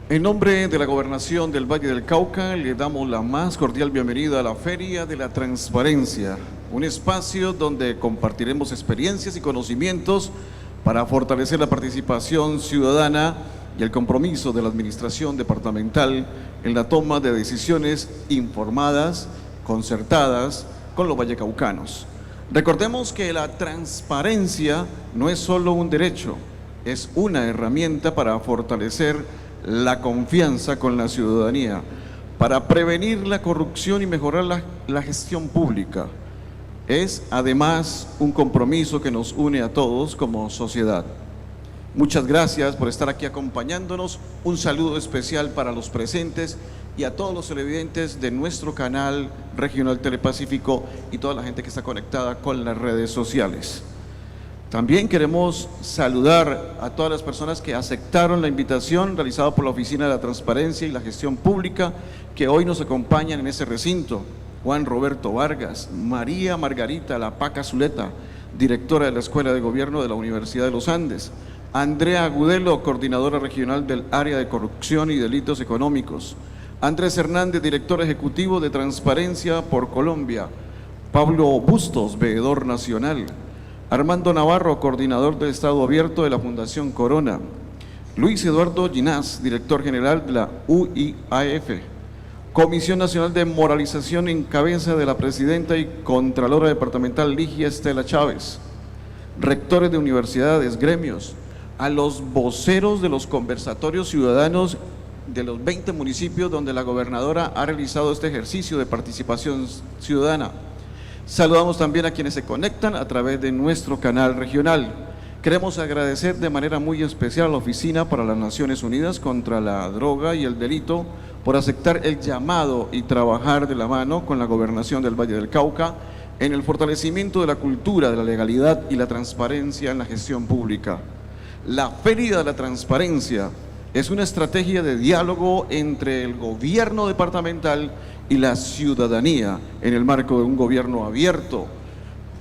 En nombre de la Gobernación del Valle del Cauca, le damos la más cordial bienvenida a la Feria de la Transparencia, un espacio donde compartiremos experiencias y conocimientos para fortalecer la participación ciudadana y el compromiso de la Administración Departamental en la toma de decisiones informadas, concertadas con los vallecaucanos. Recordemos que la transparencia no es solo un derecho, es una herramienta para fortalecer la confianza con la ciudadanía, para prevenir la corrupción y mejorar la gestión pública. Es además un compromiso que nos une a todos como sociedad. Muchas gracias por estar aquí acompañándonos. Un saludo especial para los presentes y a todos los televidentes de nuestro canal regional Telepacífico y toda la gente que está conectada con las redes sociales. También queremos saludar a todas las personas que aceptaron la invitación realizada por la Oficina de la Transparencia y la Gestión Pública, que hoy nos acompañan en ese recinto. Juan Roberto Vargas, María Margarita Lapaca Zuleta, directora de la Escuela de Gobierno de la Universidad de los Andes, Andrea Agudelo, coordinadora regional del área de corrupción y delitos económicos, Andrés Hernández, director ejecutivo de Transparencia por Colombia, Pablo Bustos, veedor nacional, Armando Navarro, coordinador del Estado Abierto de la Fundación Corona, Luis Eduardo Ginás, director general de la UIAF, Comisión Nacional de Moralización en cabeza de la presidenta y contralora departamental Ligia Estela Chávez, rectores de universidades, gremios, a los voceros de los conversatorios ciudadanos de los 20 municipios donde la gobernadora ha realizado este ejercicio de participación ciudadana. Saludamos también a quienes se conectan a través de nuestro canal regional. Queremos agradecer de manera muy especial a la Oficina para las Naciones Unidas contra la Droga y el Delito por aceptar el llamado y trabajar de la mano con la Gobernación del Valle del Cauca en el fortalecimiento de la cultura de la legalidad y la transparencia en la gestión pública. La Feria de la Transparencia es una estrategia de diálogo entre el gobierno departamental y la ciudadanía en el marco de un gobierno abierto,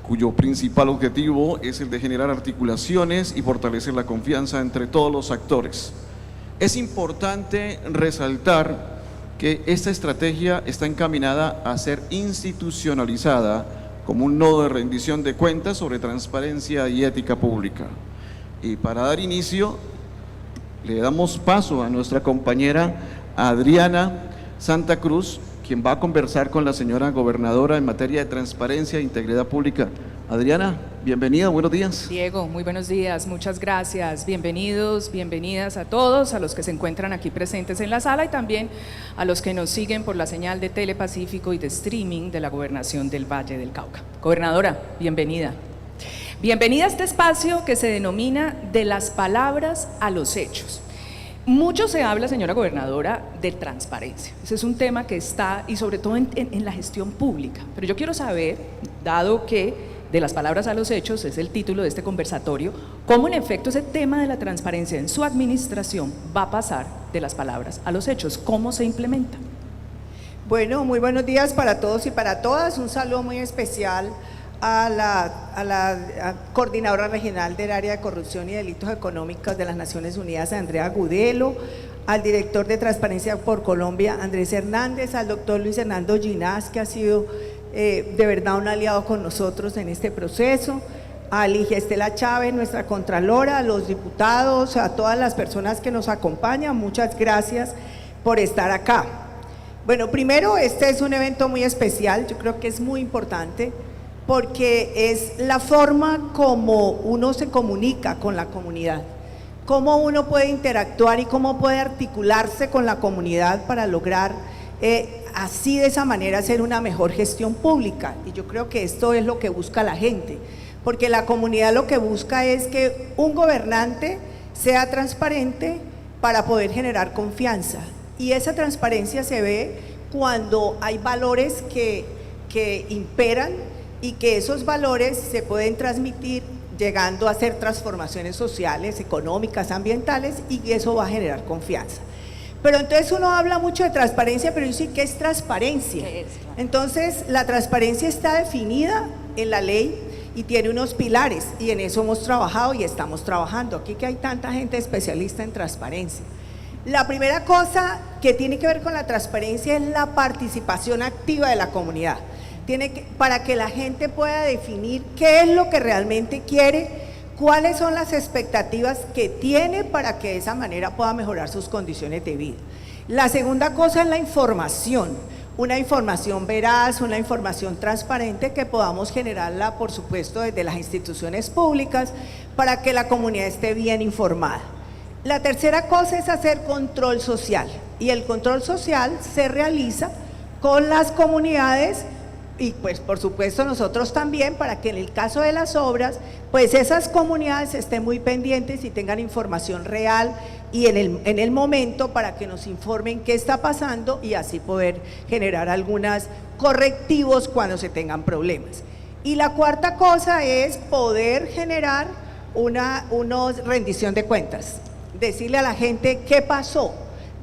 cuyo principal objetivo es el de generar articulaciones y fortalecer la confianza entre todos los actores. Es importante resaltar que esta estrategia está encaminada a ser institucionalizada como un nodo de rendición de cuentas sobre transparencia y ética pública. Y para dar inicio, le damos paso a nuestra compañera Adriana Santa Cruz, quien va a conversar con la señora gobernadora en materia de transparencia e integridad pública. Adriana, bienvenida, buenos días. Diego, muy buenos días, muchas gracias, bienvenidos, bienvenidas a todos, a los que se encuentran aquí presentes en la sala y también a los que nos siguen por la señal de Telepacífico y de streaming de la Gobernación del Valle del Cauca. Gobernadora, bienvenida. Bienvenida a este espacio que se denomina de las palabras a los hechos. Mucho se habla, señora gobernadora, de transparencia. Ese es un tema que está, y sobre todo en la gestión pública. Pero yo quiero saber, dado que de las palabras a los hechos es el título de este conversatorio, cómo en efecto ese tema de la transparencia en su administración va a pasar de las palabras a los hechos, cómo se implementa. Bueno, muy buenos días para todos y para todas. Un saludo muy especial a la coordinadora regional del área de corrupción y delitos económicos de las Naciones Unidas, Andrea Agudelo, al director de Transparencia por Colombia, Andrés Hernández, al doctor Luis Hernando Ginás, que ha sido de verdad un aliado con nosotros en este proceso, a Ligia Estela Chávez, nuestra contralora, a los diputados, a todas las personas que nos acompañan, muchas gracias por estar acá. Bueno, primero, este es un evento muy especial, yo creo que es muy importante, porque es la forma como uno se comunica con la comunidad, cómo uno puede interactuar y cómo puede articularse con la comunidad para lograr así de esa manera hacer una mejor gestión pública. Y yo creo que esto es lo que busca la gente, porque la comunidad lo que busca es que un gobernante sea transparente para poder generar confianza. Y esa transparencia se ve cuando hay valores que imperan y que esos valores se pueden transmitir llegando a hacer transformaciones sociales, económicas, ambientales, y eso va a generar confianza. Pero entonces uno habla mucho de transparencia, pero dice, ¿qué es transparencia? ¿Qué es? Entonces la transparencia está definida en la ley y tiene unos pilares, y en eso hemos trabajado y estamos trabajando. Aquí que hay tanta gente especialista en transparencia. La primera cosa que tiene que ver con la transparencia es la participación activa de la comunidad. Para que la gente pueda definir qué es lo que realmente quiere, cuáles son las expectativas que tiene para que de esa manera pueda mejorar sus condiciones de vida. La segunda cosa es la información, una información veraz, una información transparente que podamos generarla, por supuesto, desde las instituciones públicas para que la comunidad esté bien informada. La tercera cosa es hacer control social, y el control social se realiza con las comunidades y pues por supuesto nosotros también, para que en el caso de las obras pues esas comunidades estén muy pendientes y tengan información real y en el momento, para que nos informen qué está pasando y así poder generar algunos correctivos cuando se tengan problemas. Y la cuarta cosa es poder generar una rendición de cuentas, decirle a la gente qué pasó.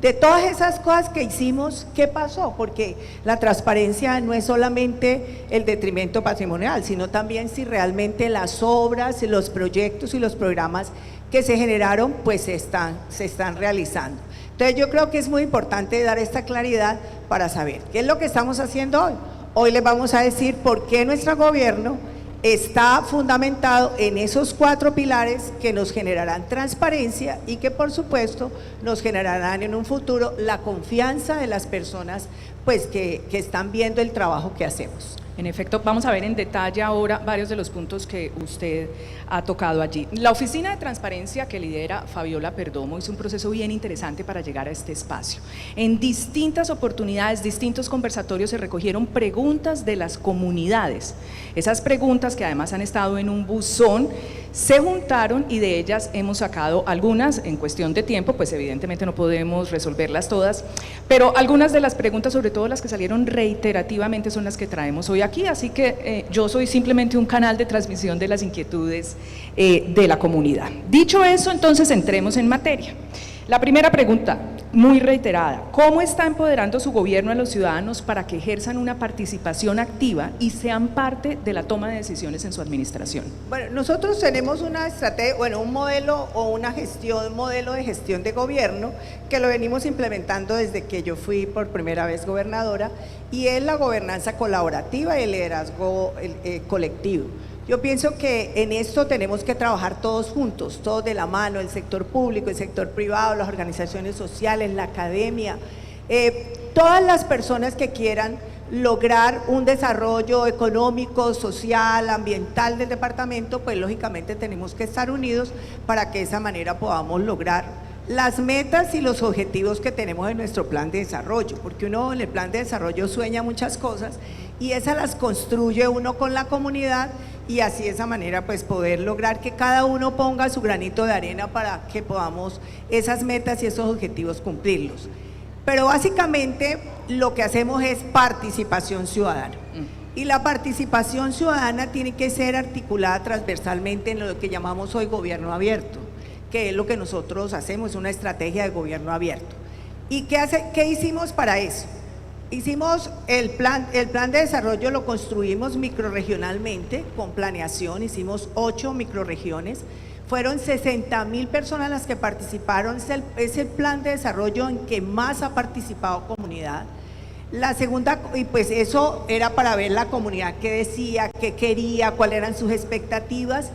De todas esas cosas que hicimos, ¿qué pasó? Porque la transparencia no es solamente el detrimento patrimonial, sino también si realmente las obras, los proyectos y los programas que se generaron, pues se están realizando. Entonces yo creo que es muy importante dar esta claridad para saber qué es lo que estamos haciendo hoy. Hoy les vamos a decir por qué nuestro gobierno está fundamentado en esos 4 pilares que nos generarán transparencia y que por supuesto nos generarán en un futuro la confianza de las personas pues que están viendo el trabajo que hacemos. En efecto, vamos a ver en detalle ahora varios de los puntos que usted ha tocado allí. La Oficina de Transparencia que lidera Fabiola Perdomo hizo un proceso bien interesante para llegar a este espacio. En distintas oportunidades, distintos conversatorios se recogieron preguntas de las comunidades. Esas preguntas, que además han estado en un buzón, se juntaron y de ellas hemos sacado algunas. En cuestión de tiempo, pues evidentemente no podemos resolverlas todas, pero algunas de las preguntas, sobre todo las que salieron reiterativamente, son las que traemos hoy aquí, así que yo soy simplemente un canal de transmisión de las inquietudes de la comunidad. Dicho eso, entonces entremos en materia. La primera pregunta, muy reiterada: ¿cómo está empoderando su gobierno a los ciudadanos para que ejerzan una participación activa y sean parte de la toma de decisiones en su administración? Bueno, nosotros tenemos una estrategia, un modelo de gestión de gobierno que lo venimos implementando desde que yo fui por primera vez gobernadora, y es la gobernanza colaborativa y el liderazgo colectivo. Yo pienso que en esto tenemos que trabajar todos juntos, todos de la mano, el sector público, el sector privado, las organizaciones sociales, la academia, todas las personas que quieran lograr un desarrollo económico, social, ambiental del departamento, pues lógicamente tenemos que estar unidos para que de esa manera podamos lograr las metas y los objetivos que tenemos en nuestro plan de desarrollo, porque uno en el plan de desarrollo sueña muchas cosas y esas las construye uno con la comunidad, y así de esa manera pues poder lograr que cada uno ponga su granito de arena para que podamos esas metas y esos objetivos cumplirlos. Pero básicamente lo que hacemos es participación ciudadana, y la participación ciudadana tiene que ser articulada transversalmente en lo que llamamos hoy gobierno abierto, que es lo que nosotros hacemos, una estrategia de gobierno abierto. ¿Y qué hicimos para eso? Hicimos el plan de desarrollo, lo construimos microrregionalmente con planeación, hicimos 8 microrregiones, fueron 60,000 personas las que participaron, es el plan de desarrollo en que más ha participado comunidad. La segunda, y pues eso era para ver la comunidad qué decía, qué quería, cuáles eran sus expectativas.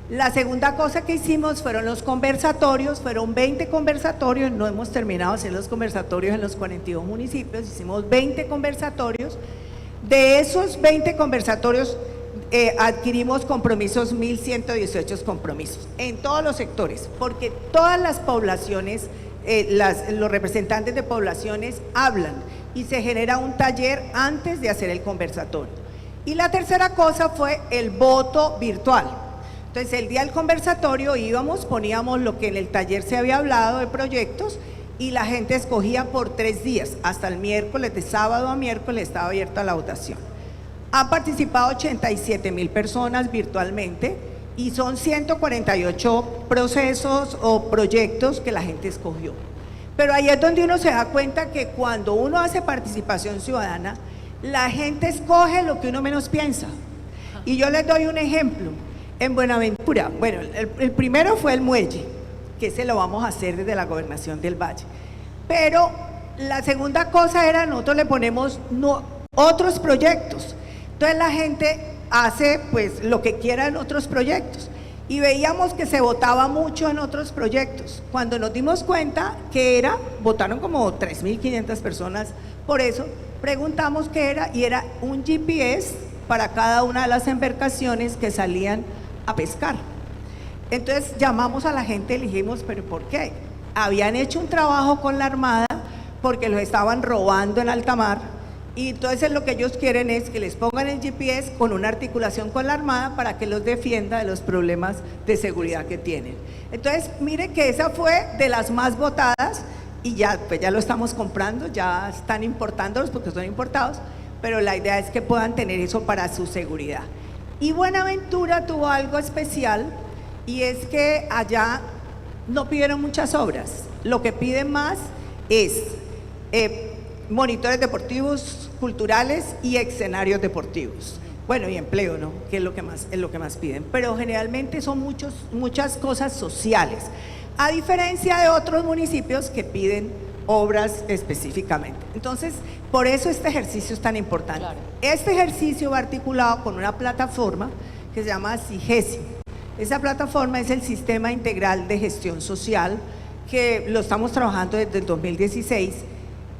La segunda cosa que hicimos fueron los conversatorios, fueron 20 conversatorios, no hemos terminado de hacer los conversatorios en los 42 municipios, hicimos 20 conversatorios. De esos 20 conversatorios adquirimos compromisos, 1.118 compromisos en todos los sectores, porque todas las poblaciones, los representantes de poblaciones hablan y se genera un taller antes de hacer el conversatorio. Y la tercera cosa fue el voto virtual. Entonces el día del conversatorio íbamos, poníamos lo que en el taller se había hablado de proyectos y la gente escogía por 3 días, hasta el miércoles, de sábado a miércoles estaba abierta la votación. Han participado 87,000 personas virtualmente y son 148 procesos o proyectos que la gente escogió. Pero ahí es donde uno se da cuenta que cuando uno hace participación ciudadana, la gente escoge lo que uno menos piensa. Y yo les doy un ejemplo. En Buenaventura, bueno, el primero fue el muelle, que ese lo vamos a hacer desde la Gobernación del Valle. Pero la segunda cosa era, nosotros le ponemos otros proyectos. Entonces la gente hace pues lo que quiera en otros proyectos. Y veíamos que se votaba mucho en otros proyectos. Cuando nos dimos cuenta que votaron como 3.500 personas por eso, preguntamos qué era, y era un GPS para cada una de las embarcaciones que salían a pescar. Entonces llamamos a la gente y le dijimos, ¿pero por qué? Habían hecho un trabajo con la Armada porque los estaban robando en alta mar, y entonces lo que ellos quieren es que les pongan el GPS con una articulación con la Armada para que los defienda de los problemas de seguridad que tienen. Entonces, mire que esa fue de las más votadas, y ya, pues ya lo estamos comprando, ya están importándolos porque son importados, pero la idea es que puedan tener eso para su seguridad. Y Buenaventura tuvo algo especial, y es que allá no pidieron muchas obras, lo que piden más es monitores deportivos, culturales y escenarios deportivos. Bueno, y empleo, ¿no? Que es lo que más piden. Pero generalmente son muchas cosas sociales, a diferencia de otros municipios que piden obras específicamente. Entonces, por eso este ejercicio es tan importante. Claro. Este ejercicio va articulado con una plataforma que se llama SIGESI. Esa plataforma es el Sistema Integral de Gestión Social, que lo estamos trabajando desde el 2016,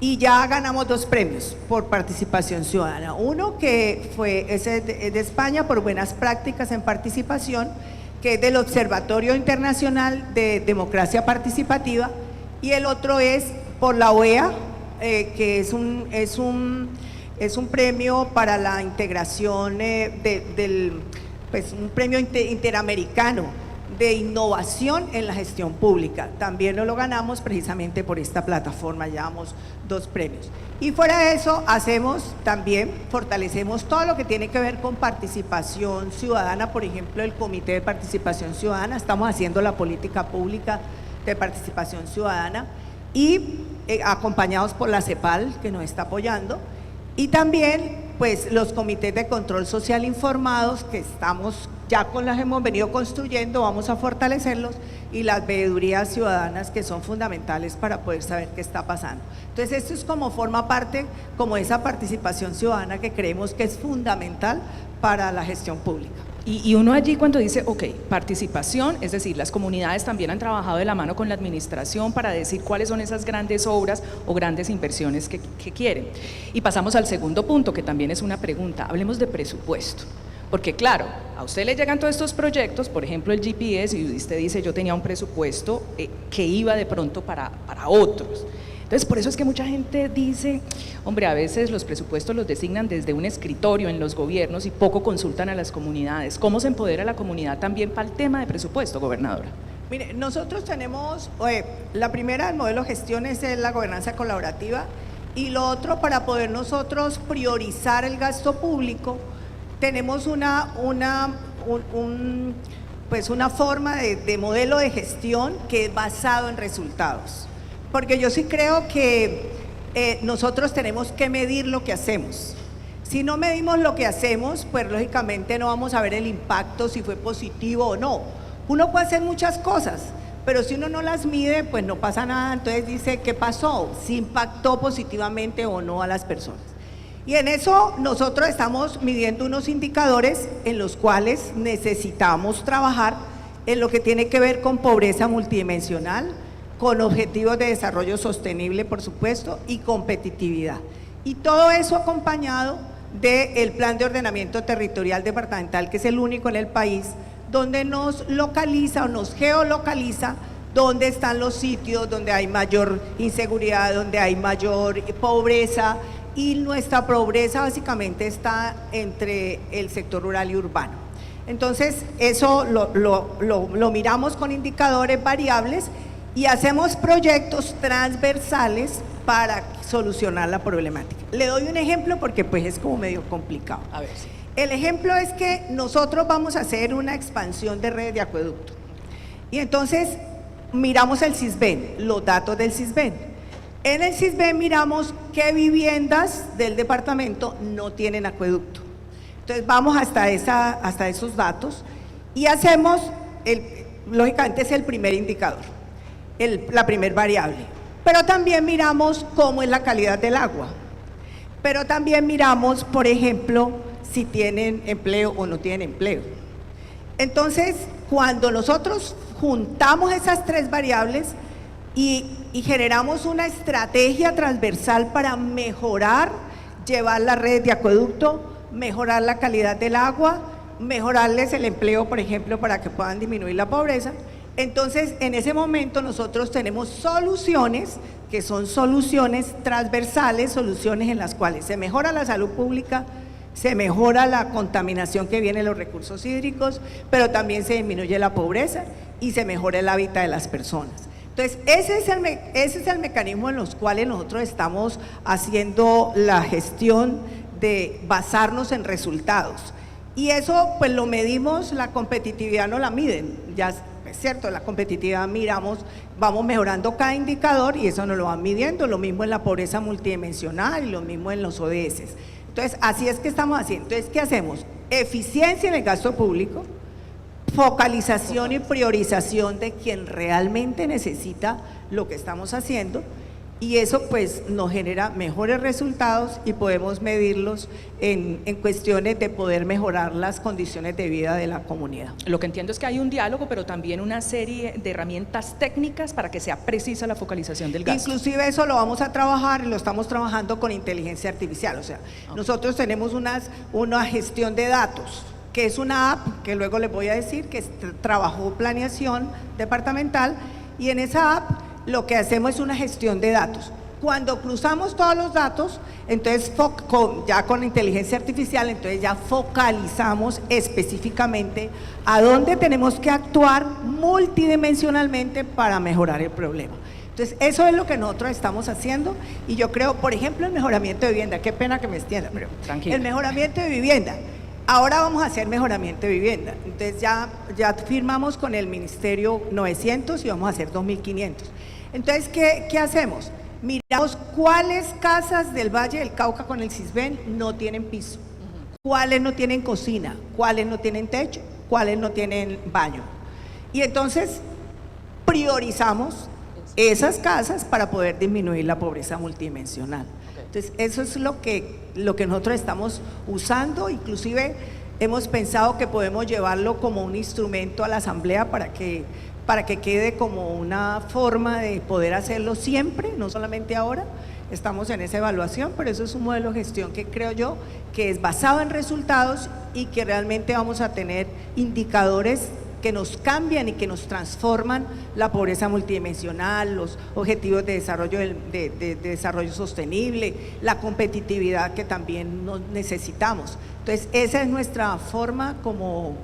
y ya ganamos 2 premios por participación ciudadana. Uno que es de España por buenas prácticas en participación, que es del Observatorio Internacional de Democracia Participativa, y el otro es por la OEA, que es un premio para la integración un premio interamericano de innovación en la gestión pública. También lo ganamos precisamente por esta plataforma, llevamos 2 premios. Y fuera de eso, fortalecemos todo lo que tiene que ver con participación ciudadana, por ejemplo, el Comité de Participación Ciudadana, estamos haciendo la política pública de participación ciudadana, y acompañados por la CEPAL, que nos está apoyando, y también pues los comités de control social informados, que los hemos venido construyendo, vamos a fortalecerlos, y las veedurías ciudadanas, que son fundamentales para poder saber qué está pasando. Entonces esto forma parte como esa participación ciudadana que creemos que es fundamental para la gestión pública. Y uno allí cuando dice, ok, participación, es decir, las comunidades también han trabajado de la mano con la administración para decir cuáles son esas grandes obras o grandes inversiones que quieren. Y pasamos al segundo punto, que también es una pregunta, hablemos de presupuesto. Porque claro, a usted le llegan todos estos proyectos, por ejemplo el GPS, y usted dice, yo tenía un presupuesto que iba de pronto para otros. Entonces, por eso es que mucha gente dice, hombre, a veces los presupuestos los designan desde un escritorio en los gobiernos y poco consultan a las comunidades. ¿Cómo se empodera a la comunidad también para el tema de presupuesto, gobernadora? Mire, nosotros tenemos, la primera del modelo de gestión es la gobernanza colaborativa, y lo otro, para poder nosotros priorizar el gasto público, tenemos una forma de modelo de gestión que es basado en resultados. Porque yo sí creo que nosotros tenemos que medir lo que hacemos. Si no medimos lo que hacemos, pues lógicamente no vamos a ver el impacto, si fue positivo o no. Uno puede hacer muchas cosas, pero si uno no las mide, pues no pasa nada. Entonces dice, ¿qué pasó? ¿Si impactó positivamente o no a las personas? Y en eso nosotros estamos midiendo unos indicadores en los cuales necesitamos trabajar en lo que tiene que ver con pobreza multidimensional, con objetivos de desarrollo sostenible, por supuesto, y competitividad. Y todo eso acompañado del Plan de Ordenamiento Territorial Departamental, que es el único en el país, donde nos localiza o nos geolocaliza dónde están los sitios donde hay mayor inseguridad, donde hay mayor pobreza, y nuestra pobreza básicamente está entre el sector rural y urbano. Entonces, eso lo miramos con indicadores variables, y hacemos proyectos transversales para solucionar la problemática. Le doy un ejemplo porque pues es como medio complicado. A ver. El ejemplo es que nosotros vamos a hacer una expansión de redes de acueducto, y entonces miramos el Sisbén, los datos del Sisbén. En el Sisbén miramos qué viviendas del departamento no tienen acueducto. Entonces vamos hasta esos datos y hacemos, lógicamente es el primer indicador, la primer variable. Pero también miramos cómo es la calidad del agua. Pero también miramos, por ejemplo, si tienen empleo o no tienen empleo. Entonces, cuando nosotros juntamos esas tres variables y generamos una estrategia transversal para mejorar, llevar la red de acueducto, mejorar la calidad del agua, mejorarles el empleo, por ejemplo, para que puedan disminuir la pobreza. Entonces, en ese momento nosotros tenemos soluciones que son soluciones transversales, soluciones en las cuales se mejora la salud pública, se mejora la contaminación que viene de los recursos hídricos, pero también se disminuye la pobreza y se mejora el hábitat de las personas. Entonces, ese es el mecanismo en los cuales nosotros estamos haciendo la gestión de basarnos en resultados. Y eso pues lo medimos, la competitividad no la miden, ya es cierto, la competitividad miramos, vamos mejorando cada indicador y eso nos lo van midiendo, lo mismo en la pobreza multidimensional y lo mismo en los ODS. Entonces, así es que estamos haciendo. Entonces, ¿qué hacemos? Eficiencia en el gasto público, focalización y priorización de quien realmente necesita lo que estamos haciendo, y eso pues nos genera mejores resultados y podemos medirlos en cuestiones de poder mejorar las condiciones de vida de la comunidad. Lo que entiendo es que hay un diálogo, pero también una serie de herramientas técnicas para que sea precisa la focalización del gasto. Inclusive eso lo vamos a trabajar y lo estamos trabajando con inteligencia artificial, o sea, nosotros tenemos una gestión de datos, que es una app, que luego les voy a decir, que trabajó planeación departamental, y en esa app lo que hacemos es una gestión de datos. Cuando cruzamos todos los datos, entonces ya con inteligencia artificial, entonces ya focalizamos específicamente a dónde tenemos que actuar multidimensionalmente para mejorar el problema. Entonces, eso es lo que nosotros estamos haciendo, y yo creo, por ejemplo, el mejoramiento de vivienda, qué pena que me extienda, pero tranquilo. El mejoramiento de vivienda. Ahora vamos a hacer mejoramiento de vivienda, entonces ya firmamos con el Ministerio 900 y vamos a hacer 2.500. Entonces, ¿qué hacemos? Miramos cuáles casas del Valle del Cauca con el CISBEN no tienen piso, cuáles no tienen cocina, cuáles no tienen techo, cuáles no tienen baño. Y entonces priorizamos esas casas para poder disminuir la pobreza multidimensional. Entonces, eso es lo que nosotros estamos usando. Inclusive hemos pensado que podemos llevarlo como un instrumento a la Asamblea para que quede como una forma de poder hacerlo siempre, no solamente ahora. Estamos en esa evaluación, pero eso es un modelo de gestión que creo yo que es basado en resultados y que realmente vamos a tener indicadores que nos cambian y que nos transforman la pobreza multidimensional, los objetivos de desarrollo sostenible, la competitividad que también necesitamos. Entonces, esa es nuestra forma como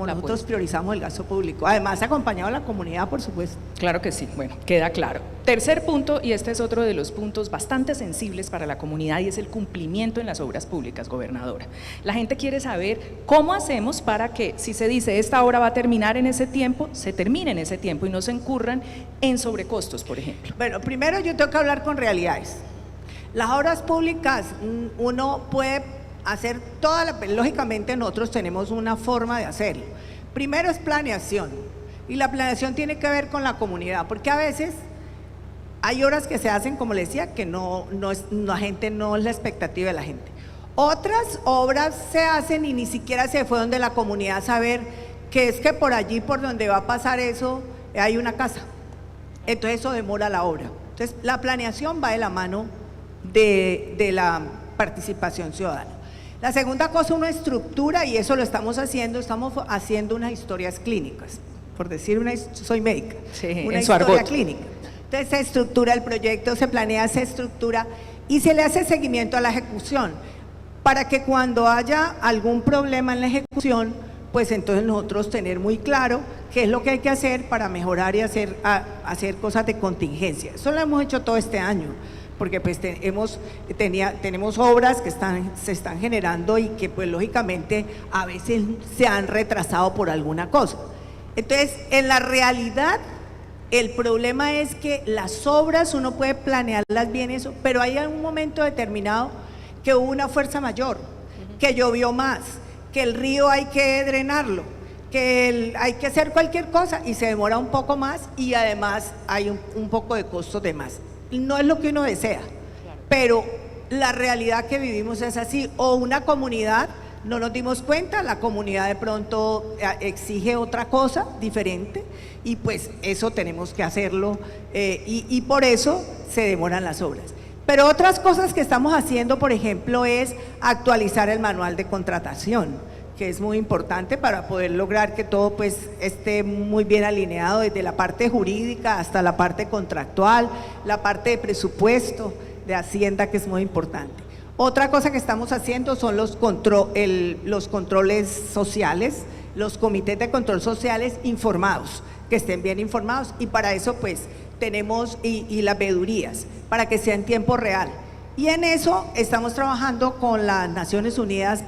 nosotros priorizamos el gasto público, además acompañado a la comunidad, por supuesto. Claro que sí, bueno, queda claro. Tercer punto, y este es otro de los puntos bastante sensibles para la comunidad, y es el cumplimiento en las obras públicas, gobernadora. La gente quiere saber cómo hacemos para que, si se dice esta obra va a terminar en ese tiempo, se termine en ese tiempo y no se incurran en sobrecostos, por ejemplo. Bueno, primero yo tengo que hablar con realidades. Las obras públicas, uno puede hacer lógicamente nosotros tenemos una forma de hacerlo. Primero es planeación, y la planeación tiene que ver con la comunidad, porque a veces hay obras que se hacen, como les decía, que la gente no es la expectativa de la gente. Otras obras se hacen y ni siquiera se fue donde la comunidad a saber que es que por allí, por donde va a pasar eso, hay una casa. Entonces eso demora la obra. Entonces la planeación va de la mano de la participación ciudadana. La segunda cosa, una estructura, y eso lo estamos haciendo unas historias clínicas, por decir soy médica, sí, una historia clínica. Entonces se estructura el proyecto, se planea, se estructura y se le hace seguimiento a la ejecución, para que cuando haya algún problema en la ejecución, pues entonces nosotros tener muy claro qué es lo que hay que hacer para mejorar y hacer cosas de contingencia. Eso lo hemos hecho todo este año, porque pues tenemos obras que se están generando y que pues lógicamente a veces se han retrasado por alguna cosa. Entonces, en la realidad, el problema es que las obras uno puede planearlas bien eso, pero hay un momento determinado que hubo una fuerza mayor, que llovió más, que el río hay que drenarlo, que hay que hacer cualquier cosa y se demora un poco más, y además hay un poco de costos de más. no es lo que uno desea, pero la realidad que vivimos es así. O una comunidad, no nos dimos cuenta, la comunidad de pronto exige otra cosa diferente y pues eso tenemos que hacerlo y por eso se demoran las obras. Pero otras cosas que estamos haciendo, por ejemplo, es actualizar el manual de contratación, que es muy importante para poder lograr que todo pues esté muy bien alineado desde la parte jurídica hasta la parte contractual, la parte de presupuesto, de Hacienda, que es muy importante. Otra cosa que estamos haciendo son los controles sociales, los comités de control sociales informados, que estén bien informados, y para eso pues tenemos y las veedurías, para que sea en tiempo real. Y en eso estamos trabajando con las Naciones Unidas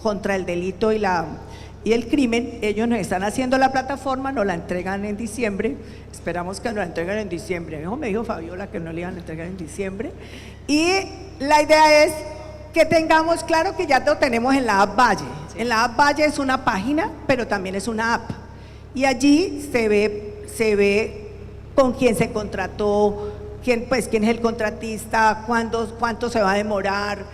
contra el delito y el crimen. Ellos nos están haciendo la plataforma, nos la entregan en diciembre, esperamos que nos la entreguen en diciembre. Me dijo Fabiola que no le iban a entregar en diciembre. Y la idea es que tengamos claro que ya lo tenemos en la app Valle. En la app Valle es una página, pero también es una app. Y allí se ve con quién se contrató, quién es el contratista, cuánto se va a demorar.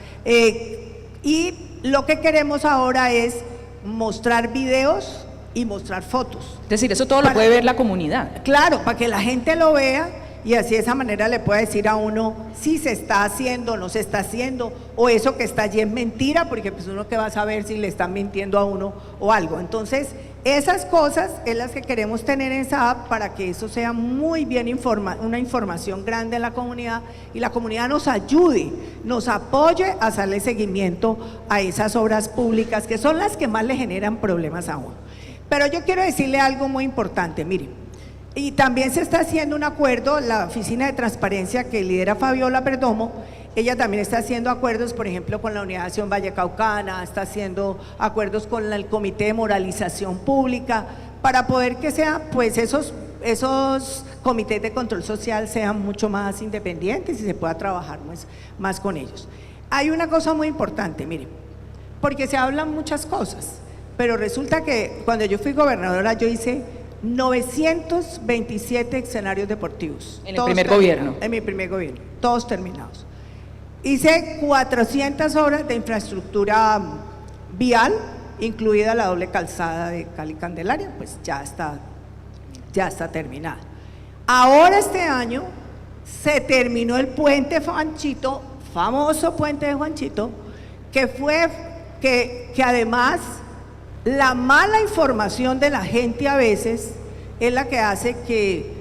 Y lo que queremos ahora es mostrar videos y mostrar fotos. Es decir, eso todo lo puede ver la comunidad. Claro, para que la gente lo vea y así de esa manera le pueda decir a uno si se está haciendo o no se está haciendo, o eso que está allí es mentira, porque pues uno que va a saber si le están mintiendo a uno o algo. Entonces, esas cosas es las que queremos tener en esa app para que eso sea muy bien una información grande en la comunidad y la comunidad nos ayude, nos apoye a hacerle seguimiento a esas obras públicas que son las que más le generan problemas a uno. Pero yo quiero decirle algo muy importante, miren, y también se está haciendo un acuerdo, la Oficina de Transparencia que lidera Fabiola Perdomo, ella también está haciendo acuerdos, por ejemplo, con la Unidad de Acción Vallecaucana, está haciendo acuerdos con el Comité de Moralización Pública, para poder que pues esos comités de control social sean mucho más independientes y se pueda trabajar más con ellos. Hay una cosa muy importante, miren, porque se hablan muchas cosas, pero resulta que cuando yo fui gobernadora yo hice 927 escenarios deportivos. En el primer gobierno. En mi primer gobierno, todos terminados. Hice 400 obras de infraestructura vial, incluida la doble calzada de Cali Candelaria, pues ya está terminada. Ahora este año se terminó el puente Juanchito, famoso puente de Juanchito, que además la mala información de la gente a veces es la que hace que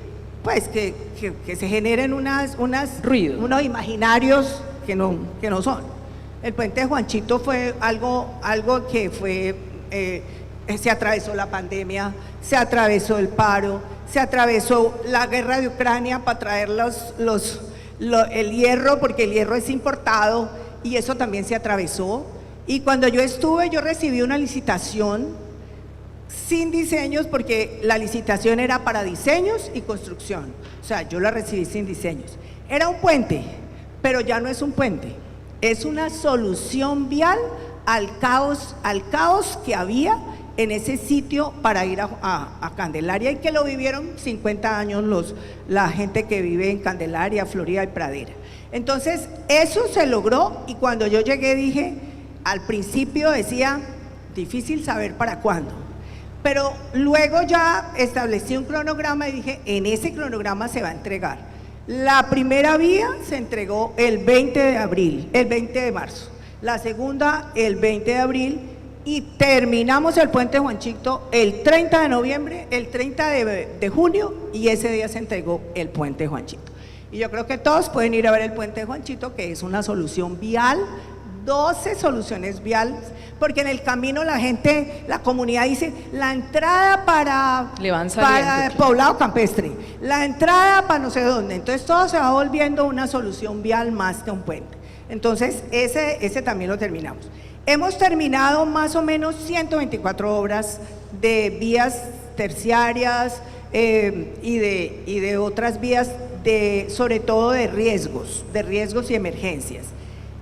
se generen unos imaginarios que no son. El puente de Juanchito fue algo que fue, se atravesó la pandemia, se atravesó el paro, se atravesó la guerra de Ucrania para traer el hierro, porque el hierro es importado y eso también se atravesó. Y cuando yo estuve, yo recibí una licitación sin diseños, porque la licitación era para diseños y construcción. O sea, yo la recibí sin diseños. Era un puente, pero ya no es un puente, es una solución vial al caos que había en ese sitio para ir a Candelaria, y que lo vivieron 50 años la gente que vive en Candelaria, Florida y Pradera. Entonces, eso se logró, y cuando yo llegué dije, al principio decía, difícil saber para cuándo, pero luego ya establecí un cronograma y dije, en ese cronograma se va a entregar. La primera vía se entregó el 20 de marzo, la segunda el 20 de abril, y terminamos el puente Juanchito el 30 de noviembre, el 30 de junio, y ese día se entregó el puente Juanchito. Y yo creo que todos pueden ir a ver el puente Juanchito, que es una solución vial, 12 soluciones viales, porque en el camino la comunidad dice, la entrada para Poblado Campestre, la entrada para no sé dónde, entonces todo se va volviendo una solución vial más que un puente. Entonces ese también lo terminamos. Hemos terminado más o menos 124 obras de vías terciarias y de otras vías, sobre todo de riesgos y emergencias.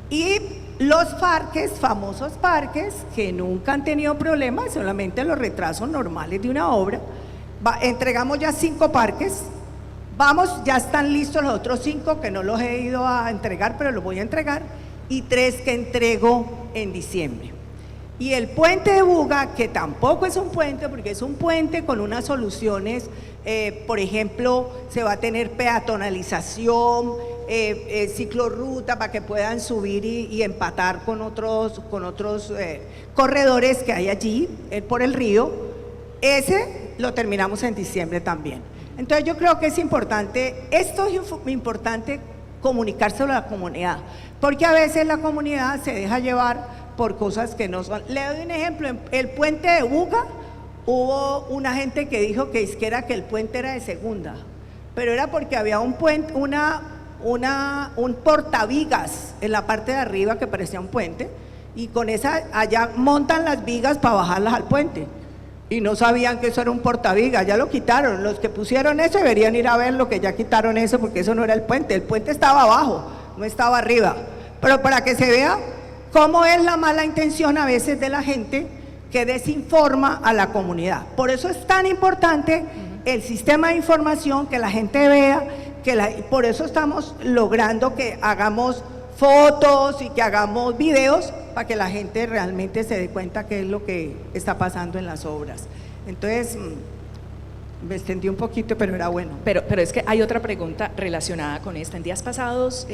Y los parques, famosos parques, que nunca han tenido problemas, solamente los retrasos normales de una obra. Entregamos ya 5 parques Ya están listos los otros 5 que no los he ido a entregar, pero los voy a entregar, y 3 que entrego en diciembre. Y el puente de Buga, que tampoco es un puente, porque es un puente con unas soluciones, por ejemplo, se va a tener peatonalización, ciclorruta para que puedan subir y empatar con otros corredores que hay allí por el río. Ese lo terminamos en diciembre también. Entonces yo creo que es importante, esto es importante comunicárselo a la comunidad, porque a veces la comunidad se deja llevar por cosas que no son. Le doy un ejemplo, en el puente de Buga hubo una gente que dijo que el puente era de segunda, pero era porque había un puente, un portavigas en la parte de arriba que parecía un puente, y con esa allá montan las vigas para bajarlas al puente, y no sabían que eso era un portavigas, ya lo quitaron. Los que pusieron eso deberían ir a ver lo que ya quitaron eso, porque eso no era el puente estaba abajo, no estaba arriba. Pero para que se vea cómo es la mala intención a veces de la gente que desinforma a la comunidad. Por eso es tan importante el sistema de información, que la gente vea, por eso estamos logrando que hagamos fotos y que hagamos videos para que la gente realmente se dé cuenta qué es lo que está pasando en las obras. Entonces, me extendí un poquito, pero era bueno. Pero es que hay otra pregunta relacionada con esta. En días pasados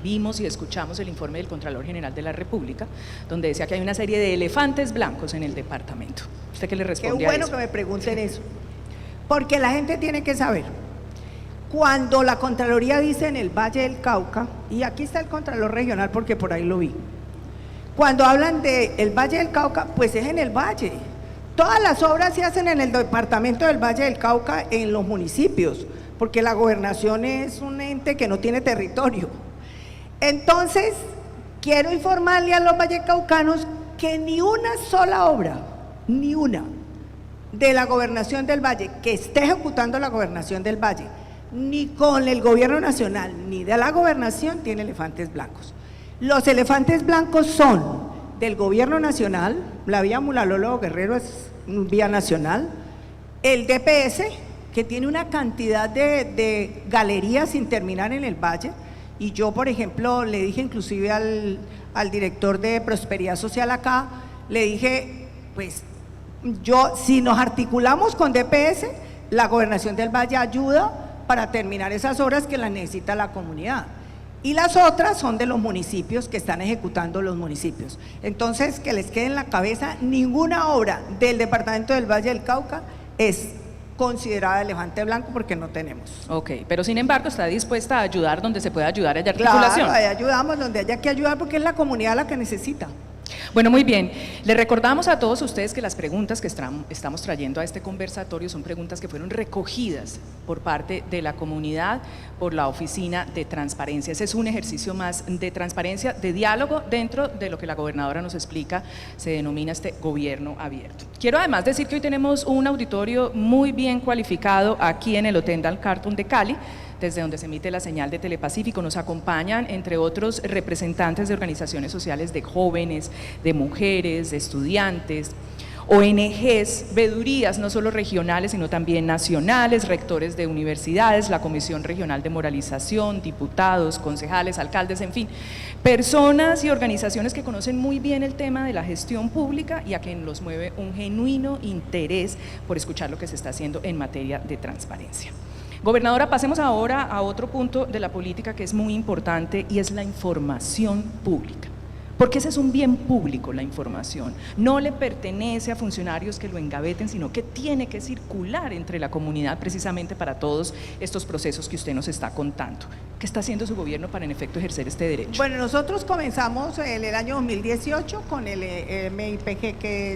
vimos y escuchamos el informe del Contralor General de la República, donde decía que hay una serie de elefantes blancos en el departamento. ¿Usted qué le responde a eso? Qué bueno que me pregunten eso, porque la gente tiene que saber. Cuando la Contraloría dice en el Valle del Cauca, y aquí está el Contralor Regional porque por ahí lo vi, cuando hablan del Valle del Cauca, pues es en el Valle. Todas las obras se hacen en el departamento del Valle del Cauca, en los municipios, porque la gobernación es un ente que no tiene territorio. Entonces, quiero informarle a los vallecaucanos que ni una sola obra, ni una, de la gobernación del Valle, que esté ejecutando la gobernación del Valle, ni con el gobierno nacional, ni de la gobernación, tiene elefantes blancos. Los elefantes blancos son del gobierno nacional, la vía Mulalolo Guerrero es vía nacional, el DPS, que tiene una cantidad de galerías sin terminar en el Valle, y yo, por ejemplo, le dije inclusive al director de Prosperidad Social acá, le dije, pues, si nos articulamos con DPS, la gobernación del Valle ayuda para terminar esas obras que las necesita la comunidad. Y las otras son de los municipios que están ejecutando los municipios. Entonces, que les quede en la cabeza, ninguna obra del departamento del Valle del Cauca es considerada elefante blanco porque no tenemos. Ok, pero sin embargo está dispuesta a ayudar donde se pueda ayudar, haya articulación. Claro, ahí ayudamos donde haya que ayudar porque es la comunidad la que necesita. Bueno, muy bien. Le recordamos a todos ustedes que las preguntas que estamos trayendo a este conversatorio son preguntas que fueron recogidas por parte de la comunidad, por la Oficina de Transparencia. Ese es un ejercicio más de transparencia, de diálogo dentro de lo que la gobernadora nos explica, se denomina este gobierno abierto. Quiero además decir que hoy tenemos un auditorio muy bien cualificado aquí en el Hotel del Cartoon de Cali, desde donde se emite la señal de Telepacífico. Nos acompañan, entre otros, representantes de organizaciones sociales de jóvenes, de mujeres, de estudiantes, ONGs, veedurías no solo regionales, sino también nacionales, rectores de universidades, la Comisión Regional de Moralización, diputados, concejales, alcaldes, en fin, personas y organizaciones que conocen muy bien el tema de la gestión pública y a quien los mueve un genuino interés por escuchar lo que se está haciendo en materia de transparencia. Gobernadora, pasemos ahora a otro punto de la política que es muy importante y es la información pública. Porque ese es un bien público, la información. No le pertenece a funcionarios que lo engaveten, sino que tiene que circular entre la comunidad precisamente para todos estos procesos que usted nos está contando. ¿Qué está haciendo su gobierno para en efecto ejercer este derecho? Bueno, nosotros comenzamos en el año 2018 con el MIPG, que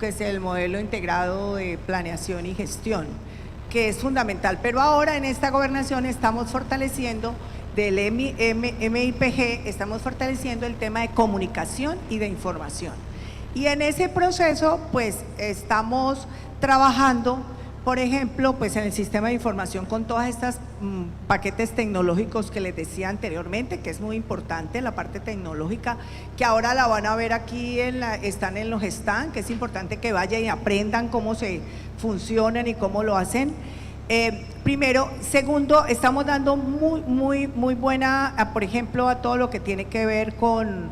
es el modelo integrado de planeación y gestión, que es fundamental, pero ahora en esta gobernación estamos fortaleciendo del MIPG, estamos fortaleciendo el tema de comunicación y de información. Y en ese proceso, pues, estamos trabajando, por ejemplo, pues en el sistema de información con todas estas paquetes tecnológicos que les decía anteriormente, que es muy importante la parte tecnológica, que ahora la van a ver aquí, están en los stands, que es importante que vayan y aprendan cómo se funcionan y cómo lo hacen. Primero. Segundo, estamos dando muy buena, por ejemplo, a todo lo que tiene que ver con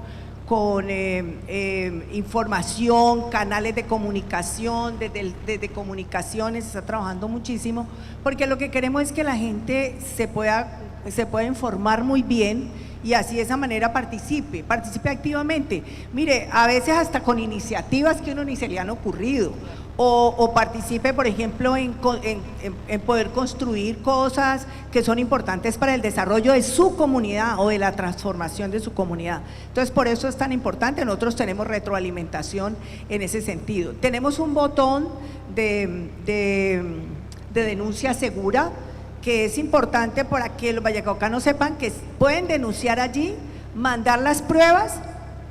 información, canales de comunicación, desde comunicaciones, se está trabajando muchísimo, porque lo que queremos es que la gente se pueda informar muy bien y así de esa manera participe activamente. Mire, a veces hasta con iniciativas que uno ni se le han ocurrido, o participe, por ejemplo, en poder construir cosas que son importantes para el desarrollo de su comunidad o de la transformación de su comunidad. Entonces, por eso es tan importante. Nosotros tenemos retroalimentación en ese sentido. Tenemos un botón de denuncia segura, que es importante para que los vallecaucanos sepan que pueden denunciar allí, mandar las pruebas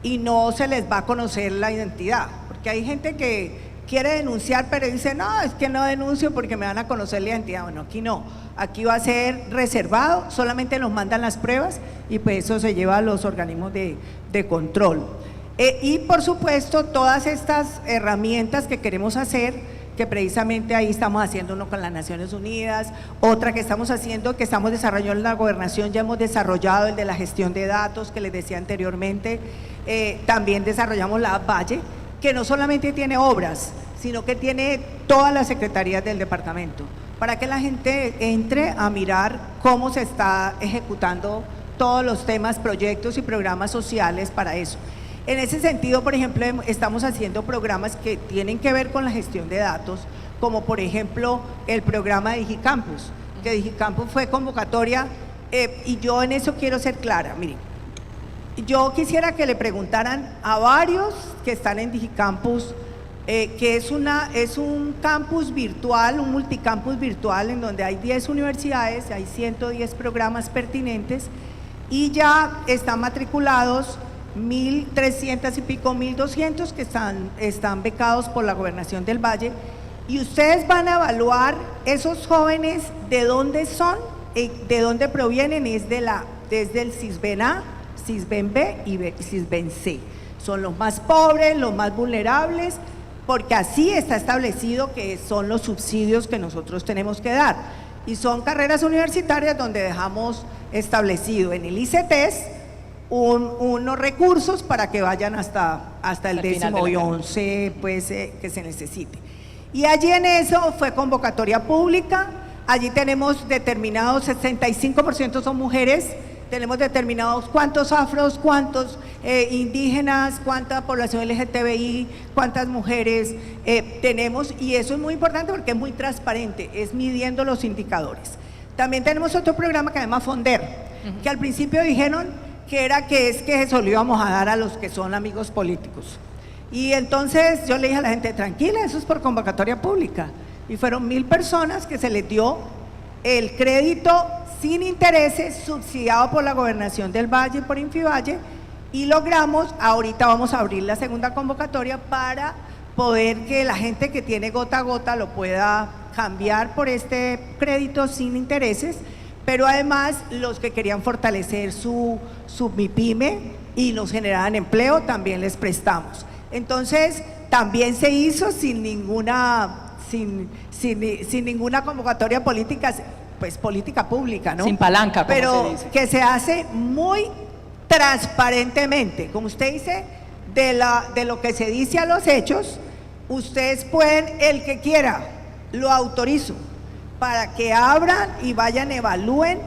y no se les va a conocer la identidad, porque hay gente que quiere denunciar pero dice, no, es que no denuncio porque me van a conocer la identidad. Bueno, aquí no, aquí va a ser reservado, solamente nos mandan las pruebas y pues eso se lleva a los organismos de control. Y por supuesto todas estas herramientas que queremos hacer, que precisamente ahí estamos haciendo uno con las Naciones Unidas, otra que estamos haciendo, que estamos desarrollando en la gobernación, ya hemos desarrollado el de la gestión de datos que les decía anteriormente, también desarrollamos la Valle, que no solamente tiene obras, sino que tiene todas las secretarías del departamento, para que la gente entre a mirar cómo se está ejecutando todos los temas, proyectos y programas sociales para eso. En ese sentido, por ejemplo, estamos haciendo programas que tienen que ver con la gestión de datos, como por ejemplo el programa de DigiCampus, que DigiCampus fue convocatoria, y yo en eso quiero ser clara. Miren, yo quisiera que le preguntaran a varios que están en DigiCampus, que es un campus virtual, un multicampus virtual, en donde hay 10 universidades, hay 110 programas pertinentes, y ya están matriculados 1.300 y pico, 1.200 que están becados por la Gobernación del Valle, y ustedes van a evaluar esos jóvenes de dónde son, de dónde provienen, es desde el CISBEN A, CISBEN B y CISBEN C. Son los más pobres, los más vulnerables, porque así está establecido que son los subsidios que nosotros tenemos que dar, y son carreras universitarias donde dejamos establecido en el ICETES unos recursos para que vayan hasta el 10º y 11 pues, que se necesite. Y allí en eso fue convocatoria pública, allí tenemos determinados 65% son mujeres, tenemos determinados cuántos afros, cuántos indígenas, cuánta población LGTBI, cuántas mujeres tenemos, y eso es muy importante porque es muy transparente, es midiendo los indicadores. También tenemos otro programa que se llama Fonder, que al principio dijeron que eso lo íbamos a dar a los que son amigos políticos. Y entonces yo le dije a la gente, tranquila, eso es por convocatoria pública. Y fueron 1.000 personas que se les dio el crédito sin intereses, subsidiado por la Gobernación del Valle, por Infivalle, y logramos, ahorita vamos a abrir la segunda convocatoria para poder que la gente que tiene gota a gota lo pueda cambiar por este crédito sin intereses, pero además los que querían fortalecer su MIPYME y nos generaban empleo, también les prestamos. Entonces, también se hizo sin ninguna convocatoria política, pues política pública, ¿no? Sin palanca, como pero se dice. Que se hace muy transparentemente, como usted dice, de lo que se dice a los hechos. Ustedes pueden, el que quiera, lo autorizo, para que abran y vayan, evalúen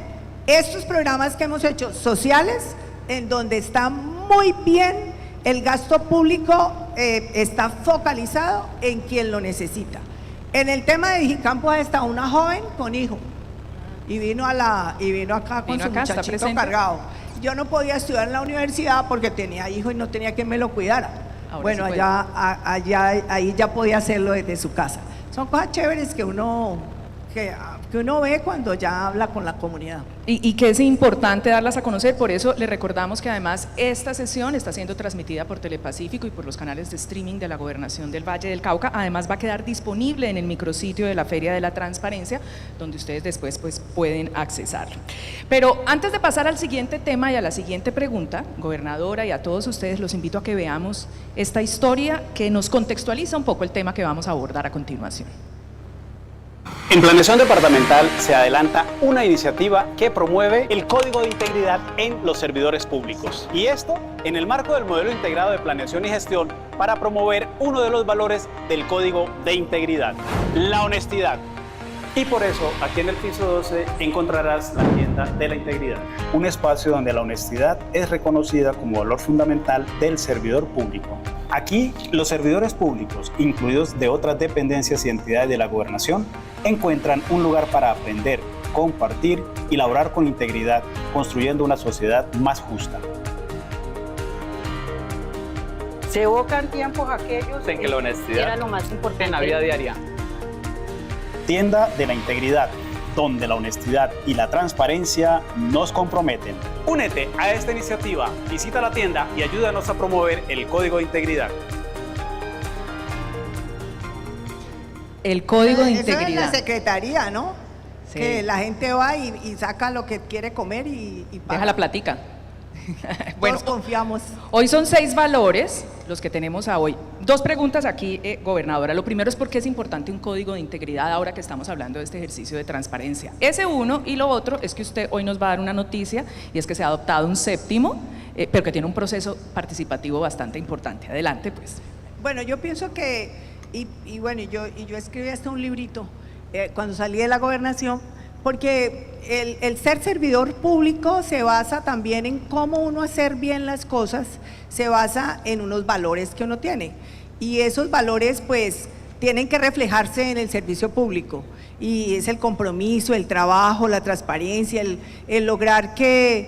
estos programas que hemos hecho sociales, en donde está muy bien el gasto público, está focalizado en quien lo necesita. En el tema de DigiCampus está una joven con hijo y vino acá con su muchachito cargado. Yo no podía estudiar en la universidad porque tenía hijo y no tenía quien me lo cuidara. Ahora bueno, sí ahí ya podía hacerlo desde su casa. Son cosas chéveres que uno ve cuando ya habla con la comunidad. Y que es importante darlas a conocer, por eso le recordamos que además esta sesión está siendo transmitida por Telepacífico y por los canales de streaming de la Gobernación del Valle del Cauca. Además va a quedar disponible en el micrositio de la Feria de la Transparencia, donde ustedes después pues, pueden accesar. Pero antes de pasar al siguiente tema y a la siguiente pregunta, gobernadora, y a todos ustedes los invito a que veamos esta historia que nos contextualiza un poco el tema que vamos a abordar a continuación. En Planeación Departamental se adelanta una iniciativa que promueve el Código de Integridad en los servidores públicos. Y esto en el marco del modelo integrado de planeación y gestión para promover uno de los valores del Código de Integridad, la honestidad. Y por eso, aquí en el piso 12 encontrarás la tienda de la integridad. Un espacio donde la honestidad es reconocida como valor fundamental del servidor público. Aquí, los servidores públicos, incluidos de otras dependencias y entidades de la gobernación, encuentran un lugar para aprender, compartir y laborar con integridad, construyendo una sociedad más justa. Se evocan tiempos aquellos en que la honestidad era lo más importante en la vida diaria. Tienda de la integridad, donde la honestidad y la transparencia nos comprometen. Únete a esta iniciativa, visita la tienda y ayúdanos a promover el Código de Integridad. El Código de Eso es en Integridad. la secretaría, ¿no? Sí. Que la gente va y saca lo que quiere comer y paga. Deja la platica. Bueno, Todos confiamos. hoy son 6 valores los que tenemos a hoy. 2 preguntas aquí, gobernadora. Lo primero es por qué es importante un código de integridad ahora que estamos hablando de este ejercicio de transparencia. Ese uno, y lo otro es que usted hoy nos va a dar una noticia y es que se ha adoptado un 7º, pero que tiene un proceso participativo bastante importante. Adelante, pues. Bueno, yo pienso que, bueno, yo escribí hasta un librito cuando salí de la gobernación, porque el ser servidor público se basa también en cómo uno hacer bien las cosas, se basa en unos valores que uno tiene. Y esos valores pues tienen que reflejarse en el servicio público. Y es el compromiso, el trabajo, la transparencia, el lograr que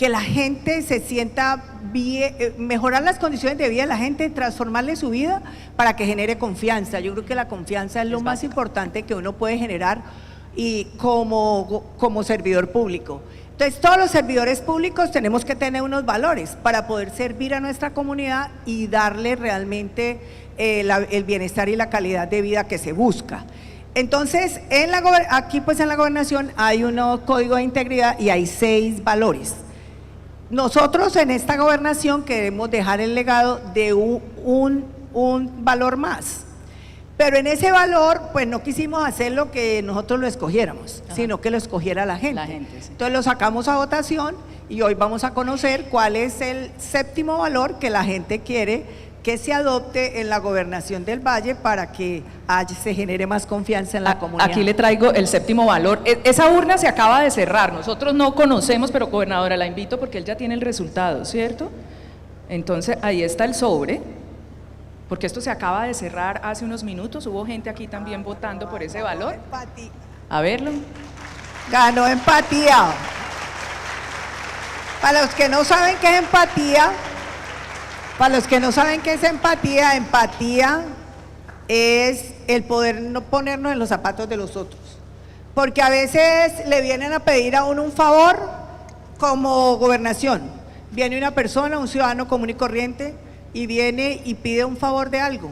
la gente se sienta bien, mejorar las condiciones de vida de la gente, transformarle su vida para que genere confianza. Yo creo que la confianza es lo más importante que uno puede generar y como servidor público. Entonces, todos los servidores públicos tenemos que tener unos valores para poder servir a nuestra comunidad y darle realmente el bienestar y la calidad de vida que se busca. Entonces, aquí pues en la gobernación hay un código de integridad y hay 6 valores. Nosotros en esta gobernación queremos dejar el legado de un valor más. Pero en ese valor, pues no quisimos hacer lo que nosotros lo escogiéramos, sino que lo escogiera la gente. Sí. Entonces lo sacamos a votación y hoy vamos a conocer cuál es el 7º valor que la gente quiere que se adopte en la gobernación del Valle para que se genere más confianza en la comunidad. Aquí le traigo el 7º valor. Esa urna se acaba de cerrar, nosotros no conocemos, pero gobernadora, la invito porque él ya tiene el resultado, ¿cierto? Entonces ahí está el sobre. Porque esto se acaba de cerrar hace unos minutos, hubo gente aquí también votando por ese valor. A verlo. Ganó empatía. Para los que no saben qué es empatía, empatía es el poder no ponernos en los zapatos de los otros. Porque a veces le vienen a pedir a uno un favor como gobernación. Viene una persona, un ciudadano común y corriente, y viene y pide un favor de algo.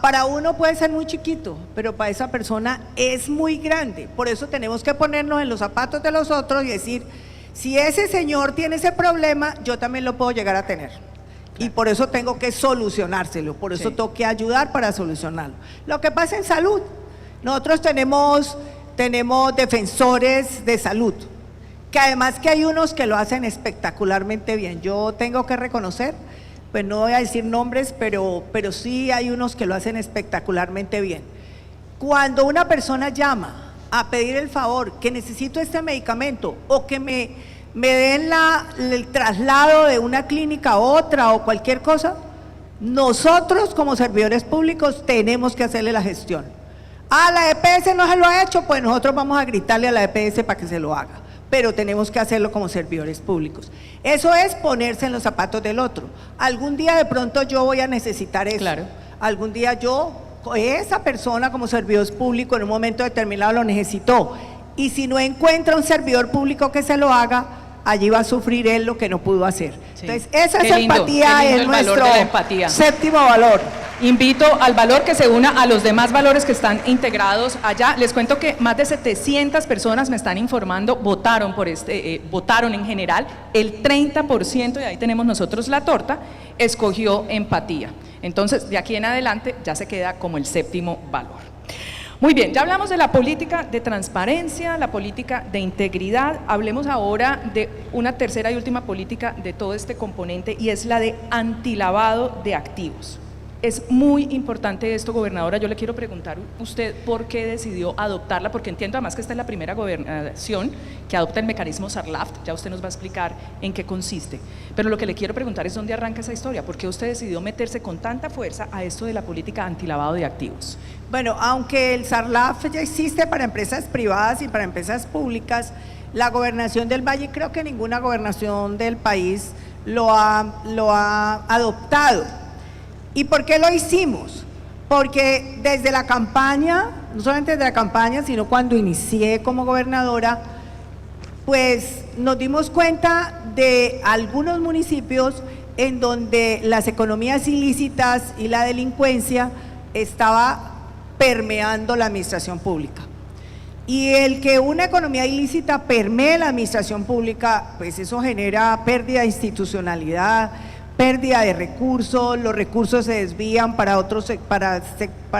Para uno puede ser muy chiquito, pero para esa persona es muy grande. Por eso tenemos que ponernos en los zapatos de los otros y decir, si ese señor tiene ese problema, yo también lo puedo llegar a tener. Claro. Y por eso tengo que solucionárselo, por eso tengo que ayudar para solucionarlo. Lo que pasa en salud, nosotros tenemos defensores de salud, que además que hay unos que lo hacen espectacularmente bien. Yo tengo que reconocer, pues no voy a decir nombres, pero sí hay unos que lo hacen espectacularmente bien. Cuando una persona llama a pedir el favor, que necesito este medicamento o que me den el traslado de una clínica a otra o cualquier cosa, nosotros como servidores públicos tenemos que hacerle la gestión. La EPS no se lo ha hecho, pues nosotros vamos a gritarle a la EPS para que se lo haga. Pero tenemos que hacerlo como servidores públicos. Eso es ponerse en los zapatos del otro. Algún día de pronto yo voy a necesitar eso. Claro. Algún día esa persona como servidor público en un momento determinado lo necesitó. Y si no encuentra un servidor público que se lo haga, allí va a sufrir él lo que no pudo hacer. Sí. Entonces, esa es empatía, es nuestro 7º valor. Invito al valor que se una a los demás valores que están integrados allá. Les cuento que más de 700 personas me están informando, votaron en general, el 30%, y ahí tenemos nosotros la torta, escogió empatía. Entonces, de aquí en adelante ya se queda como el 7º valor. Muy bien, ya hablamos de la política de transparencia, la política de integridad, hablemos ahora de una tercera y última política de todo este componente y es la de antilavado de activos. Es muy importante esto, gobernadora. Yo le quiero preguntar usted por qué decidió adoptarla, porque entiendo además que esta es la primera gobernación que adopta el mecanismo SARLAF, ya usted nos va a explicar en qué consiste. Pero lo que le quiero preguntar es dónde arranca esa historia, por qué usted decidió meterse con tanta fuerza a esto de la política antilavado de activos. Bueno, aunque el SARLAF ya existe para empresas privadas y para empresas públicas, la gobernación del Valle, creo que ninguna gobernación del país lo ha adoptado. ¿Y por qué lo hicimos? Porque desde la campaña, no solamente desde la campaña, sino cuando inicié como gobernadora, pues nos dimos cuenta de algunos municipios en donde las economías ilícitas y la delincuencia estaba permeando la administración pública. Y el que una economía ilícita permee la administración pública, pues eso genera pérdida de institucionalidad, pérdida de recursos, los recursos se desvían para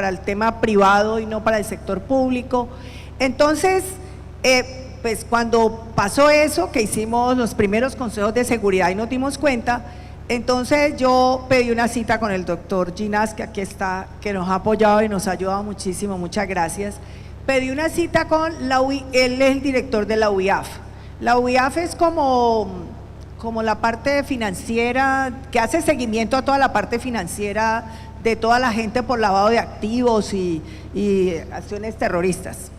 el tema privado y no para el sector público. Entonces, pues cuando pasó eso, que hicimos los primeros consejos de seguridad y nos dimos cuenta, entonces yo pedí una cita con el doctor Ginás, que aquí está, que nos ha apoyado y nos ha ayudado muchísimo, muchas gracias. Pedí una cita con la UIAF, él es el director de la UIAF. La UIAF es como la parte financiera, que hace seguimiento a toda la parte financiera de toda la gente por lavado de activos y acciones terroristas.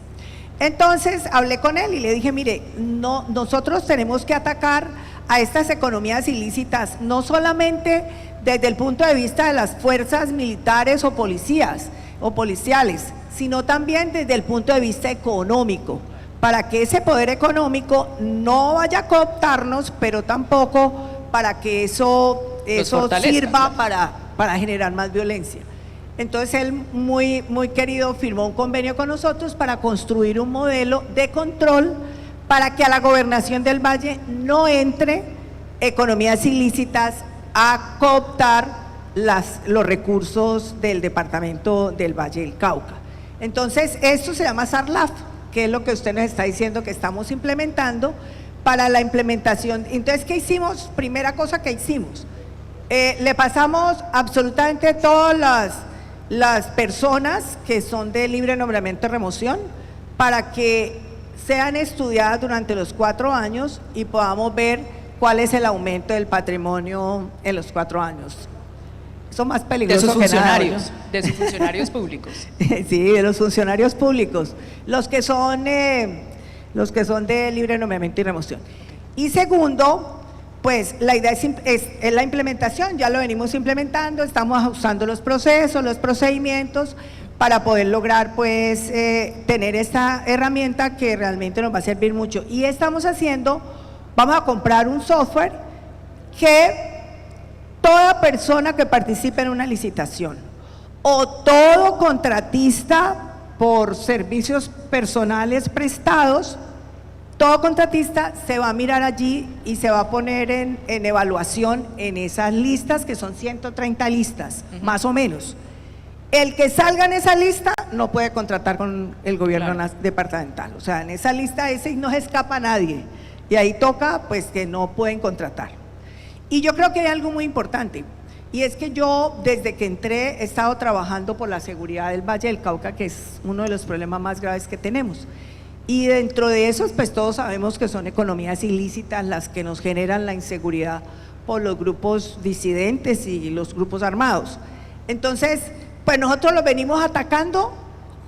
Entonces hablé con él y le dije, mire, nosotros tenemos que atacar a estas economías ilícitas, no solamente desde el punto de vista de las fuerzas militares o policías o policiales, sino también desde el punto de vista económico, para que ese poder económico no vaya a cooptarnos, pero tampoco para que eso sirva para generar más violencia. Entonces él, muy querido, firmó un convenio con nosotros para construir un modelo de control para que a la gobernación del Valle no entre economías ilícitas a cooptar los recursos del departamento del Valle del Cauca. Entonces esto se llama SARLAF, que es lo que usted nos está diciendo que estamos implementando para la implementación. Entonces, ¿qué hicimos? Primera cosa que hicimos, le pasamos absolutamente todas las personas que son de libre nombramiento y remoción para que sean estudiadas durante los 4 años y podamos ver cuál es el aumento del patrimonio en los 4 años. Son más peligrosos de sus funcionarios, que nada, ¿no? De sus funcionarios públicos. Sí, de los funcionarios públicos, los que son de libre nombramiento y remoción. Y segundo, pues la idea es la implementación, ya lo venimos implementando, estamos ajustando los procesos, los procedimientos para poder lograr pues tener esta herramienta que realmente nos va a servir mucho. Y vamos a comprar un software que toda persona que participe en una licitación o todo contratista por servicios personales prestados, todo contratista se va a mirar allí y se va a poner en evaluación en esas listas, que son 130 listas, más o menos. El que salga en esa lista no puede contratar con el gobierno departamental, o sea, en esa lista no se escapa nadie y ahí toca pues que no pueden contratar. Y yo creo que hay algo muy importante, y es que yo desde que entré he estado trabajando por la seguridad del Valle del Cauca, que es uno de los problemas más graves que tenemos. Y dentro de esos, pues todos sabemos que son economías ilícitas las que nos generan la inseguridad por los grupos disidentes y los grupos armados. Entonces, pues nosotros los venimos atacando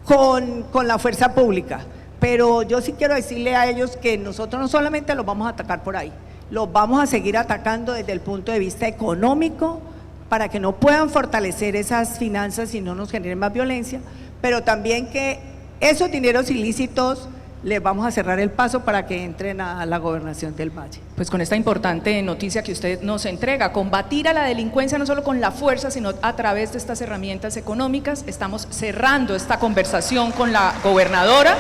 con la fuerza pública, pero yo sí quiero decirle a ellos que nosotros no solamente los vamos a atacar por ahí, los vamos a seguir atacando desde el punto de vista económico para que no puedan fortalecer esas finanzas y no nos generen más violencia, pero también que esos dineros ilícitos les vamos a cerrar el paso para que entren a la gobernación del Valle. Pues con esta importante noticia que usted nos entrega, combatir a la delincuencia no solo con la fuerza, sino a través de estas herramientas económicas. Estamos cerrando esta conversación con la gobernadora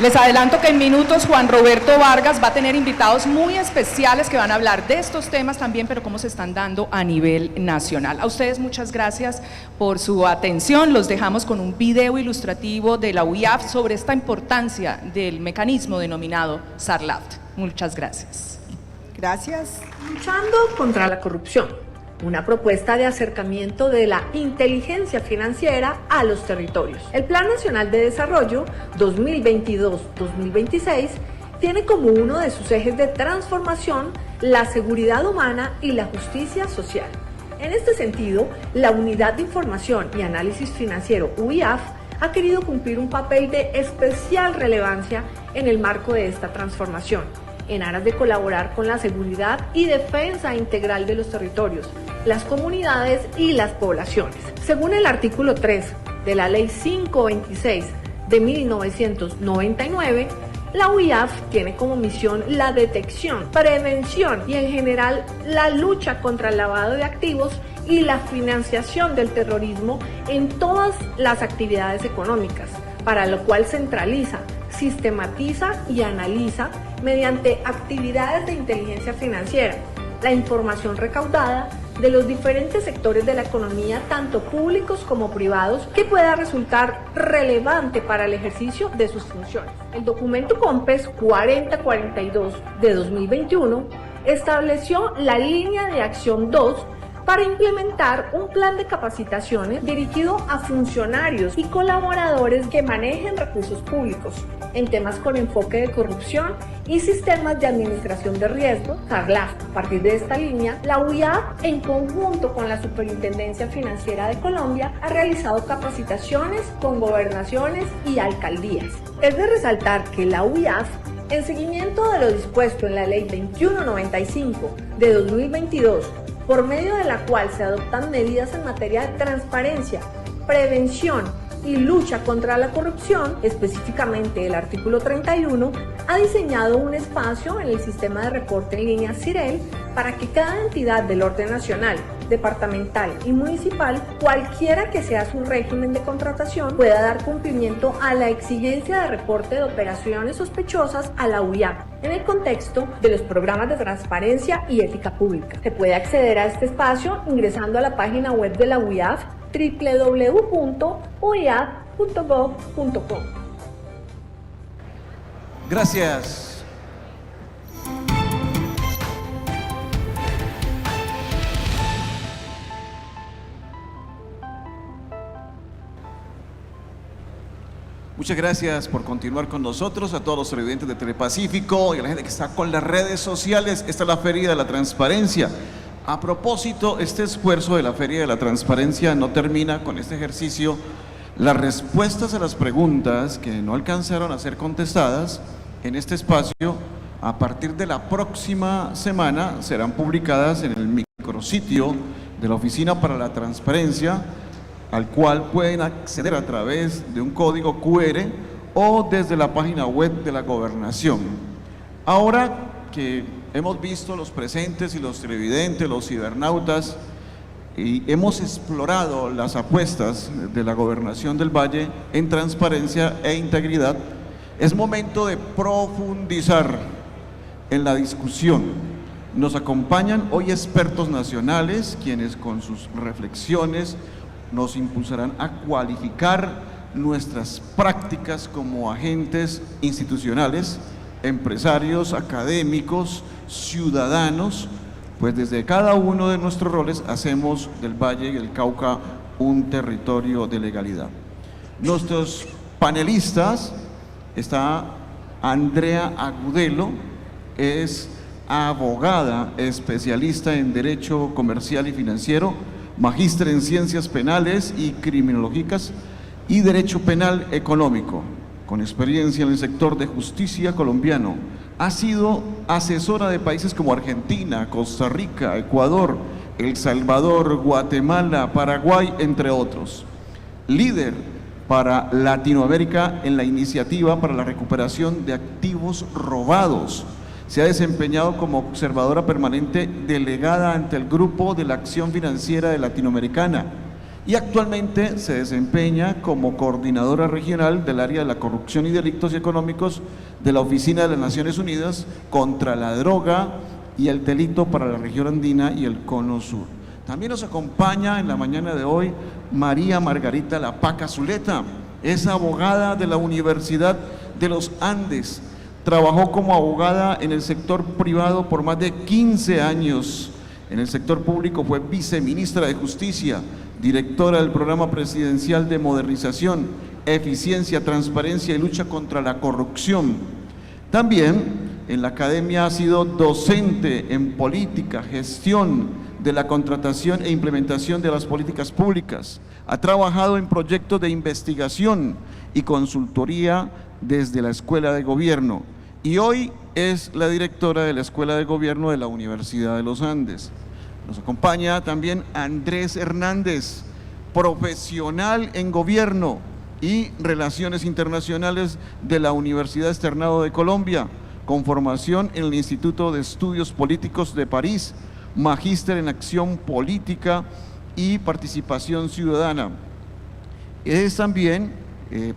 Les adelanto que en minutos Juan Roberto Vargas va a tener invitados muy especiales que van a hablar de estos temas también, pero cómo se están dando a nivel nacional. A ustedes muchas gracias por su atención. Los dejamos con un video ilustrativo de la UIAF sobre esta importancia del mecanismo denominado SARLAFT. Muchas gracias. Gracias. Luchando contra la corrupción, una propuesta de acercamiento de la inteligencia financiera a los territorios. El Plan Nacional de Desarrollo 2022-2026 tiene como uno de sus ejes de transformación la seguridad humana y la justicia social. En este sentido, la Unidad de Información y Análisis Financiero UIAF ha querido cumplir un papel de especial relevancia en el marco de esta transformación, en aras de colaborar con la seguridad y defensa integral de los territorios, las comunidades y las poblaciones. Según el artículo 3 de la Ley 526 de 1999, la UIAF tiene como misión la detección, prevención y en general la lucha contra el lavado de activos y la financiación del terrorismo en todas las actividades económicas, para lo cual centraliza, sistematiza y analiza mediante actividades de inteligencia financiera la información recaudada de los diferentes sectores de la economía, tanto públicos como privados, que pueda resultar relevante para el ejercicio de sus funciones. El documento COMPES 4042 de 2021 estableció la línea de acción 2 para implementar un plan de capacitaciones dirigido a funcionarios y colaboradores que manejen recursos públicos en temas con enfoque de corrupción y sistemas de administración de riesgo, SARLAFT. A partir de esta línea, la UIAF, en conjunto con la Superintendencia Financiera de Colombia, ha realizado capacitaciones con gobernaciones y alcaldías. Es de resaltar que la UIAF, en seguimiento de lo dispuesto en la Ley 2195 de 2022, por medio de la cual se adoptan medidas en materia de transparencia, prevención y lucha contra la corrupción, específicamente el artículo 31, ha diseñado un espacio en el sistema de reporte en línea CIREL para que cada entidad del orden nacional, departamental y municipal, cualquiera que sea su régimen de contratación, pueda dar cumplimiento a la exigencia de reporte de operaciones sospechosas a la UIAF en el contexto de los programas de transparencia y ética pública. Se puede acceder a este espacio ingresando a la página web de la UIAF www.uiaf.gov.co. Gracias. Muchas gracias por continuar con nosotros, a todos los televidentes de Telepacífico y a la gente que está con las redes sociales. Esta es la Feria de la Transparencia. A propósito, este esfuerzo de la Feria de la Transparencia no termina con este ejercicio. Las respuestas a las preguntas que no alcanzaron a ser contestadas en este espacio, a partir de la próxima semana, serán publicadas en el micrositio de la Oficina para la Transparencia, al cual pueden acceder a través de un código QR o desde la página web de la Gobernación. Ahora que hemos visto los presentes y los televidentes, los cibernautas, y hemos explorado las apuestas de la Gobernación del Valle en transparencia e integridad, es momento de profundizar en la discusión. Nos acompañan hoy expertos nacionales, quienes con sus reflexiones nos impulsarán a cualificar nuestras prácticas como agentes institucionales, empresarios, académicos, ciudadanos, pues desde cada uno de nuestros roles hacemos del Valle del Cauca un territorio de legalidad. Nuestros panelistas, está Andrea Agudelo, es abogada especialista en Derecho Comercial y Financiero, magíster en Ciencias Penales y Criminológicas y Derecho Penal Económico, con experiencia en el sector de justicia colombiano. Ha sido asesora de países como Argentina, Costa Rica, Ecuador, El Salvador, Guatemala, Paraguay, entre otros. Líder para Latinoamérica en la iniciativa para la recuperación de activos robados. Se ha desempeñado como observadora permanente delegada ante el Grupo de la Acción Financiera de Latinoamericana y actualmente se desempeña como coordinadora regional del área de la corrupción y delitos económicos de la Oficina de las Naciones Unidas contra la droga y el delito para la región andina y el cono sur. También nos acompaña en la mañana de hoy María Margarita Lapaca Zuleta, es abogada de la Universidad de los Andes, trabajó como abogada en el sector privado por más de 15 años, en el sector público fue viceministra de Justicia, directora del Programa Presidencial de Modernización, Eficiencia, Transparencia y Lucha contra la Corrupción. También en la academia ha sido docente en política, gestión de la contratación e implementación de las políticas públicas. Ha trabajado en proyectos de investigación y consultoría desde la Escuela de Gobierno y hoy es la directora de la Escuela de Gobierno de la Universidad de los Andes. Nos acompaña también Andrés Hernández, profesional en Gobierno y Relaciones Internacionales de la Universidad Externado de Colombia, con formación en el Instituto de Estudios Políticos de París, magíster en Acción Política y Participación Ciudadana. Es también,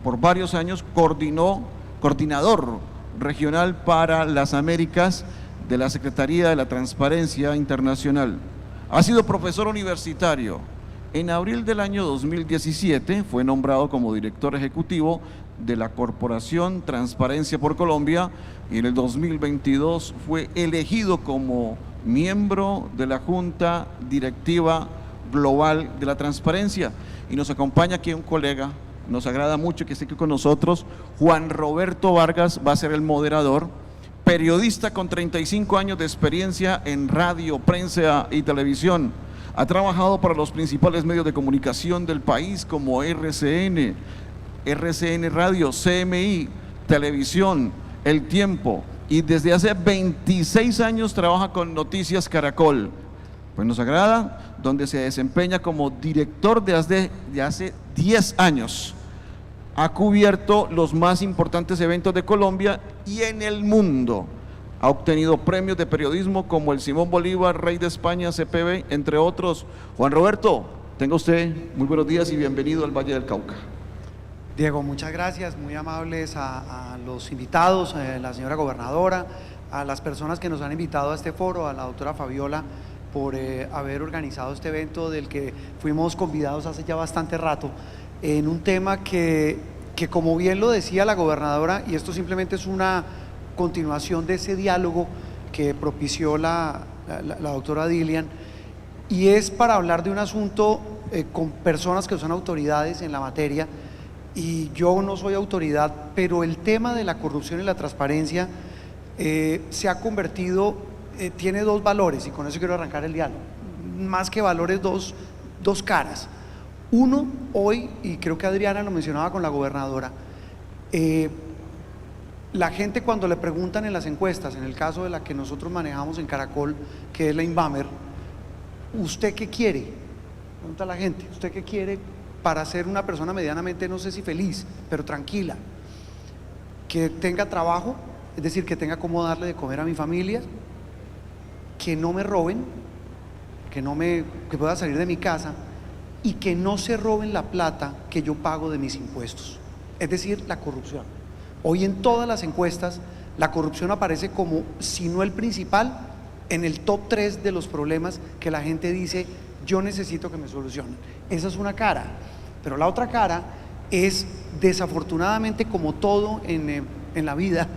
por varios años, coordinador regional para las Américas de la Secretaría de la Transparencia Internacional. Ha sido profesor universitario. En abril del año 2017 fue nombrado como director ejecutivo de la Corporación Transparencia por Colombia y en el 2022 fue elegido como miembro de la Junta Directiva Global de la Transparencia. Y nos acompaña aquí un colega, nos agrada mucho que esté aquí con nosotros, Juan Roberto Vargas va a ser el moderador, periodista con 35 años de experiencia en radio, prensa y televisión. Ha trabajado para los principales medios de comunicación del país como RCN Radio, CMI, Televisión, El Tiempo, y desde hace 26 años trabaja con Noticias Caracol. Pues nos agrada, donde se desempeña como director de hace 10 años. Ha cubierto los más importantes eventos de Colombia y en el mundo. Ha obtenido premios de periodismo como el Simón Bolívar, Rey de España, CPB, entre otros. Juan Roberto, tenga usted muy buenos días y bienvenido al Valle del Cauca. Diego, muchas gracias, muy amables a los invitados, a la señora gobernadora, a las personas que nos han invitado a este foro, a la doctora Fabiola por haber organizado este evento del que fuimos convidados hace ya bastante rato, en un tema que como bien lo decía la gobernadora, y esto simplemente es una continuación de ese diálogo que propició la doctora Dilian, y es para hablar de un asunto con personas que son autoridades en la materia, y yo no soy autoridad, pero el tema de la corrupción y la transparencia se ha convertido, tiene dos valores, y con eso quiero arrancar el diálogo, más que valores, dos caras. Uno, hoy, y creo que Adriana lo mencionaba con la gobernadora, la gente cuando le preguntan en las encuestas, en el caso de la que nosotros manejamos en Caracol, que es la Inbamer, ¿usted qué quiere? Pregunta a la gente, ¿usted qué quiere para ser una persona medianamente, no sé si feliz, pero tranquila? Que tenga trabajo, es decir, que tenga cómo darle de comer a mi familia, que no me roben, que pueda salir de mi casa y que no se roben la plata que yo pago de mis impuestos, es decir, la corrupción. Hoy en todas las encuestas la corrupción aparece como, si no el principal, en el top 3 de los problemas que la gente dice, yo necesito que me solucionen. Esa es una cara, pero la otra cara es, desafortunadamente, como todo en la vida,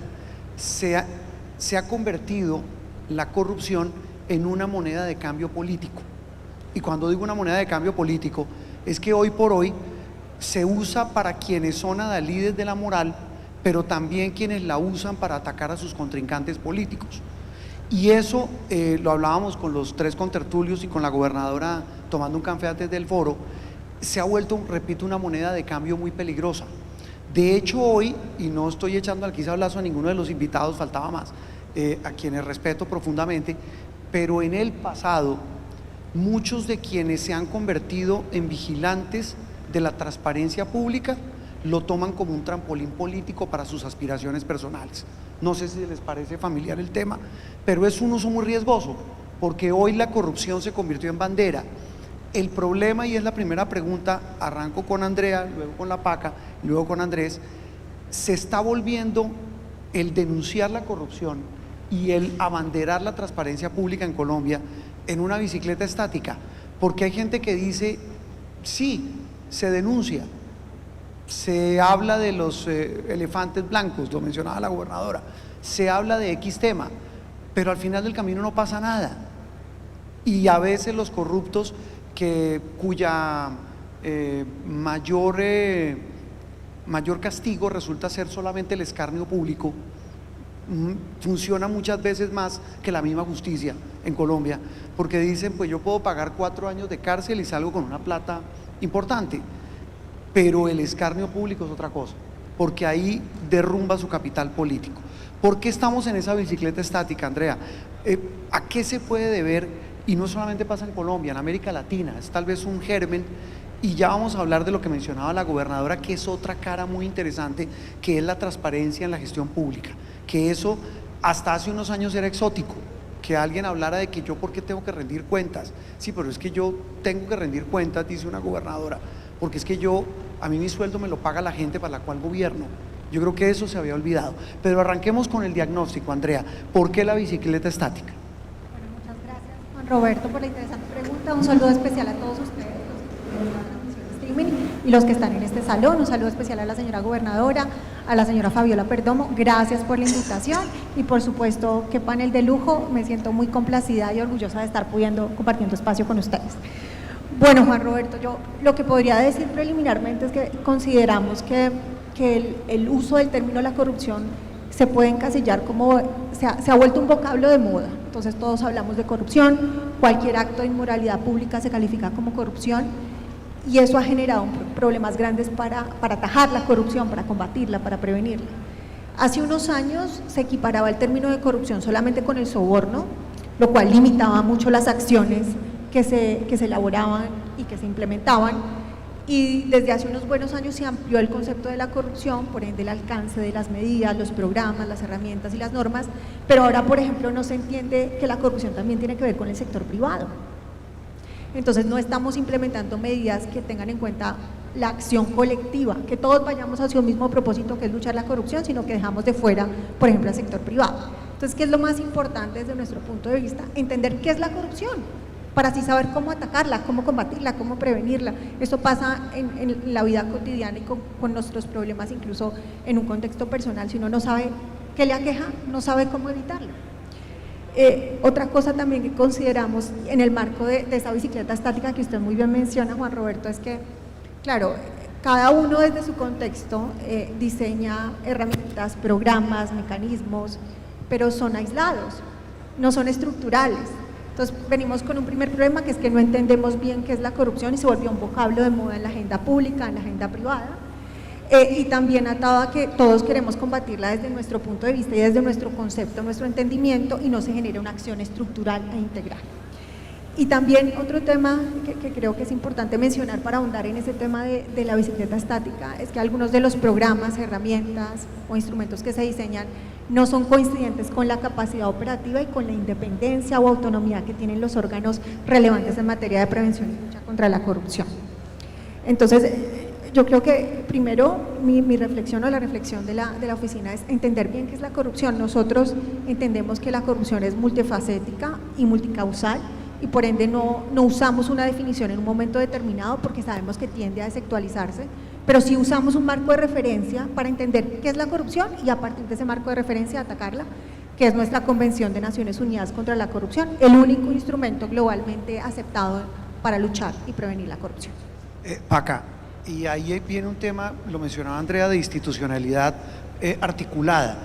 se ha convertido la corrupción en una moneda de cambio político. Y cuando digo una moneda de cambio político, es que hoy por hoy se usa para quienes son adalides de la moral, pero también quienes la usan para atacar a sus contrincantes políticos. Y eso lo hablábamos con los tres contertulios y con la gobernadora tomando un café antes del foro, se ha vuelto, repito, una moneda de cambio muy peligrosa. De hecho hoy, y no estoy echando al quizablazo a ninguno de los invitados, faltaba más, a quienes respeto profundamente, pero en el pasado muchos de quienes se han convertido en vigilantes de la transparencia pública lo toman como un trampolín político para sus aspiraciones personales. No sé si les parece familiar el tema, pero es un uso muy riesgoso, porque hoy la corrupción se convirtió en bandera. El problema, y es la primera pregunta, arranco con Andrea, luego con la Paca, luego con Andrés, se está volviendo el denunciar la corrupción y el abanderar la transparencia pública en Colombia en una bicicleta estática, porque hay gente que dice, sí, se denuncia, se habla de los elefantes blancos, lo mencionaba la gobernadora, se habla de X tema, pero al final del camino no pasa nada, y a veces los corruptos cuya mayor castigo resulta ser solamente el escarnio público, funciona muchas veces más que la misma justicia en Colombia, porque dicen, pues yo puedo pagar 4 años de cárcel y salgo con una plata importante, pero el escarnio público es otra cosa, porque ahí derrumba su capital político. ¿Por qué estamos en esa bicicleta estática, Andrea? ¿A qué se puede deber? Y no solamente pasa en Colombia, en América Latina, es tal vez un germen, y ya vamos a hablar de lo que mencionaba la gobernadora, que es otra cara muy interesante, que es la transparencia en la gestión pública, que eso hasta hace unos años era exótico, que alguien hablara de que yo por qué tengo que rendir cuentas. Sí, pero es que yo tengo que rendir cuentas, dice una gobernadora, porque es que a mí mi sueldo me lo paga la gente para la cual gobierno. Yo creo que eso se había olvidado. Pero arranquemos con el diagnóstico, Andrea. ¿Por qué la bicicleta estática? Bueno, muchas gracias, Juan Roberto, por la interesante pregunta. Un saludo especial a todos ustedes, los que están en la transmisión de streaming y los que están en este salón. Un saludo especial a la señora gobernadora, a la señora Fabiola Perdomo. Gracias por la invitación y, por supuesto, qué panel de lujo. Me siento muy complacida y orgullosa de estar compartiendo espacio con ustedes. Bueno, Juan Roberto, yo lo que podría decir preliminarmente es que consideramos que el uso del término la corrupción se puede encasillar como, se ha vuelto un vocablo de moda. Entonces todos hablamos de corrupción, cualquier acto de inmoralidad pública se califica como corrupción y eso ha generado problemas grandes para atajar la corrupción, para combatirla, para prevenirla. Hace unos años se equiparaba el término de corrupción solamente con el soborno, lo cual limitaba mucho las acciones que se elaboraban y que se implementaban. Y desde hace unos buenos años se amplió el concepto de la corrupción, por ende el alcance de las medidas, los programas, las herramientas y las normas, pero ahora, por ejemplo, no se entiende que la corrupción también tiene que ver con el sector privado. Entonces no estamos implementando medidas que tengan en cuenta la acción colectiva, que todos vayamos hacia un mismo propósito que es luchar la corrupción, sino que dejamos de fuera, por ejemplo, al sector privado. Entonces, ¿qué es lo más importante desde nuestro punto de vista? Entender qué es la corrupción, para así saber cómo atacarla, cómo combatirla, cómo prevenirla. Eso pasa en la vida cotidiana y con nuestros problemas, incluso en un contexto personal. Si uno no sabe qué le aqueja, no sabe cómo evitarlo. Otra cosa también que consideramos en el marco de esa bicicleta estática que usted muy bien menciona, Juan Roberto, es que, claro, cada uno desde su contexto diseña herramientas, programas, mecanismos, pero son aislados, no son estructurales. Entonces venimos con un primer problema, que es que no entendemos bien qué es la corrupción y se volvió un vocablo de moda en la agenda pública, en la agenda privada, y también atado a que todos queremos combatirla desde nuestro punto de vista y desde nuestro concepto, nuestro entendimiento, y no se genera una acción estructural e integral. Y también otro tema que creo que es importante mencionar para ahondar en ese tema de la bicicleta estática es que algunos de los programas, herramientas o instrumentos que se diseñan no son coincidentes con la capacidad operativa y con la independencia o autonomía que tienen los órganos relevantes en materia de prevención y lucha contra la corrupción. Entonces, yo creo que primero mi reflexión o la reflexión de la oficina es entender bien qué es la corrupción. Nosotros entendemos que la corrupción es multifacética y multicausal, y por ende no usamos una definición en un momento determinado porque sabemos que tiende a desactualizarse, pero sí usamos un marco de referencia para entender qué es la corrupción y a partir de ese marco de referencia atacarla, que es nuestra Convención de Naciones Unidas contra la Corrupción, el único instrumento globalmente aceptado para luchar y prevenir la corrupción. Paca, y ahí viene un tema, lo mencionaba Andrea, de institucionalidad articulada,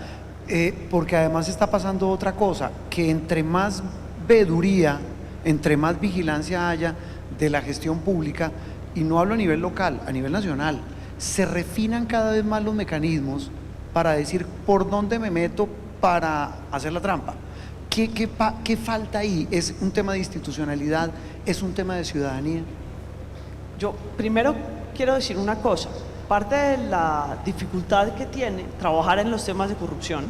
porque además está pasando otra cosa, que entre más veeduría, entre más vigilancia haya de la gestión pública, y no hablo a nivel local, a nivel nacional, se refinan cada vez más los mecanismos para decir por dónde me meto para hacer la trampa. ¿Qué falta ahí? ¿Es un tema de institucionalidad? ¿Es un tema de ciudadanía? Yo primero quiero decir una cosa. Parte de la dificultad que tiene trabajar en los temas de corrupción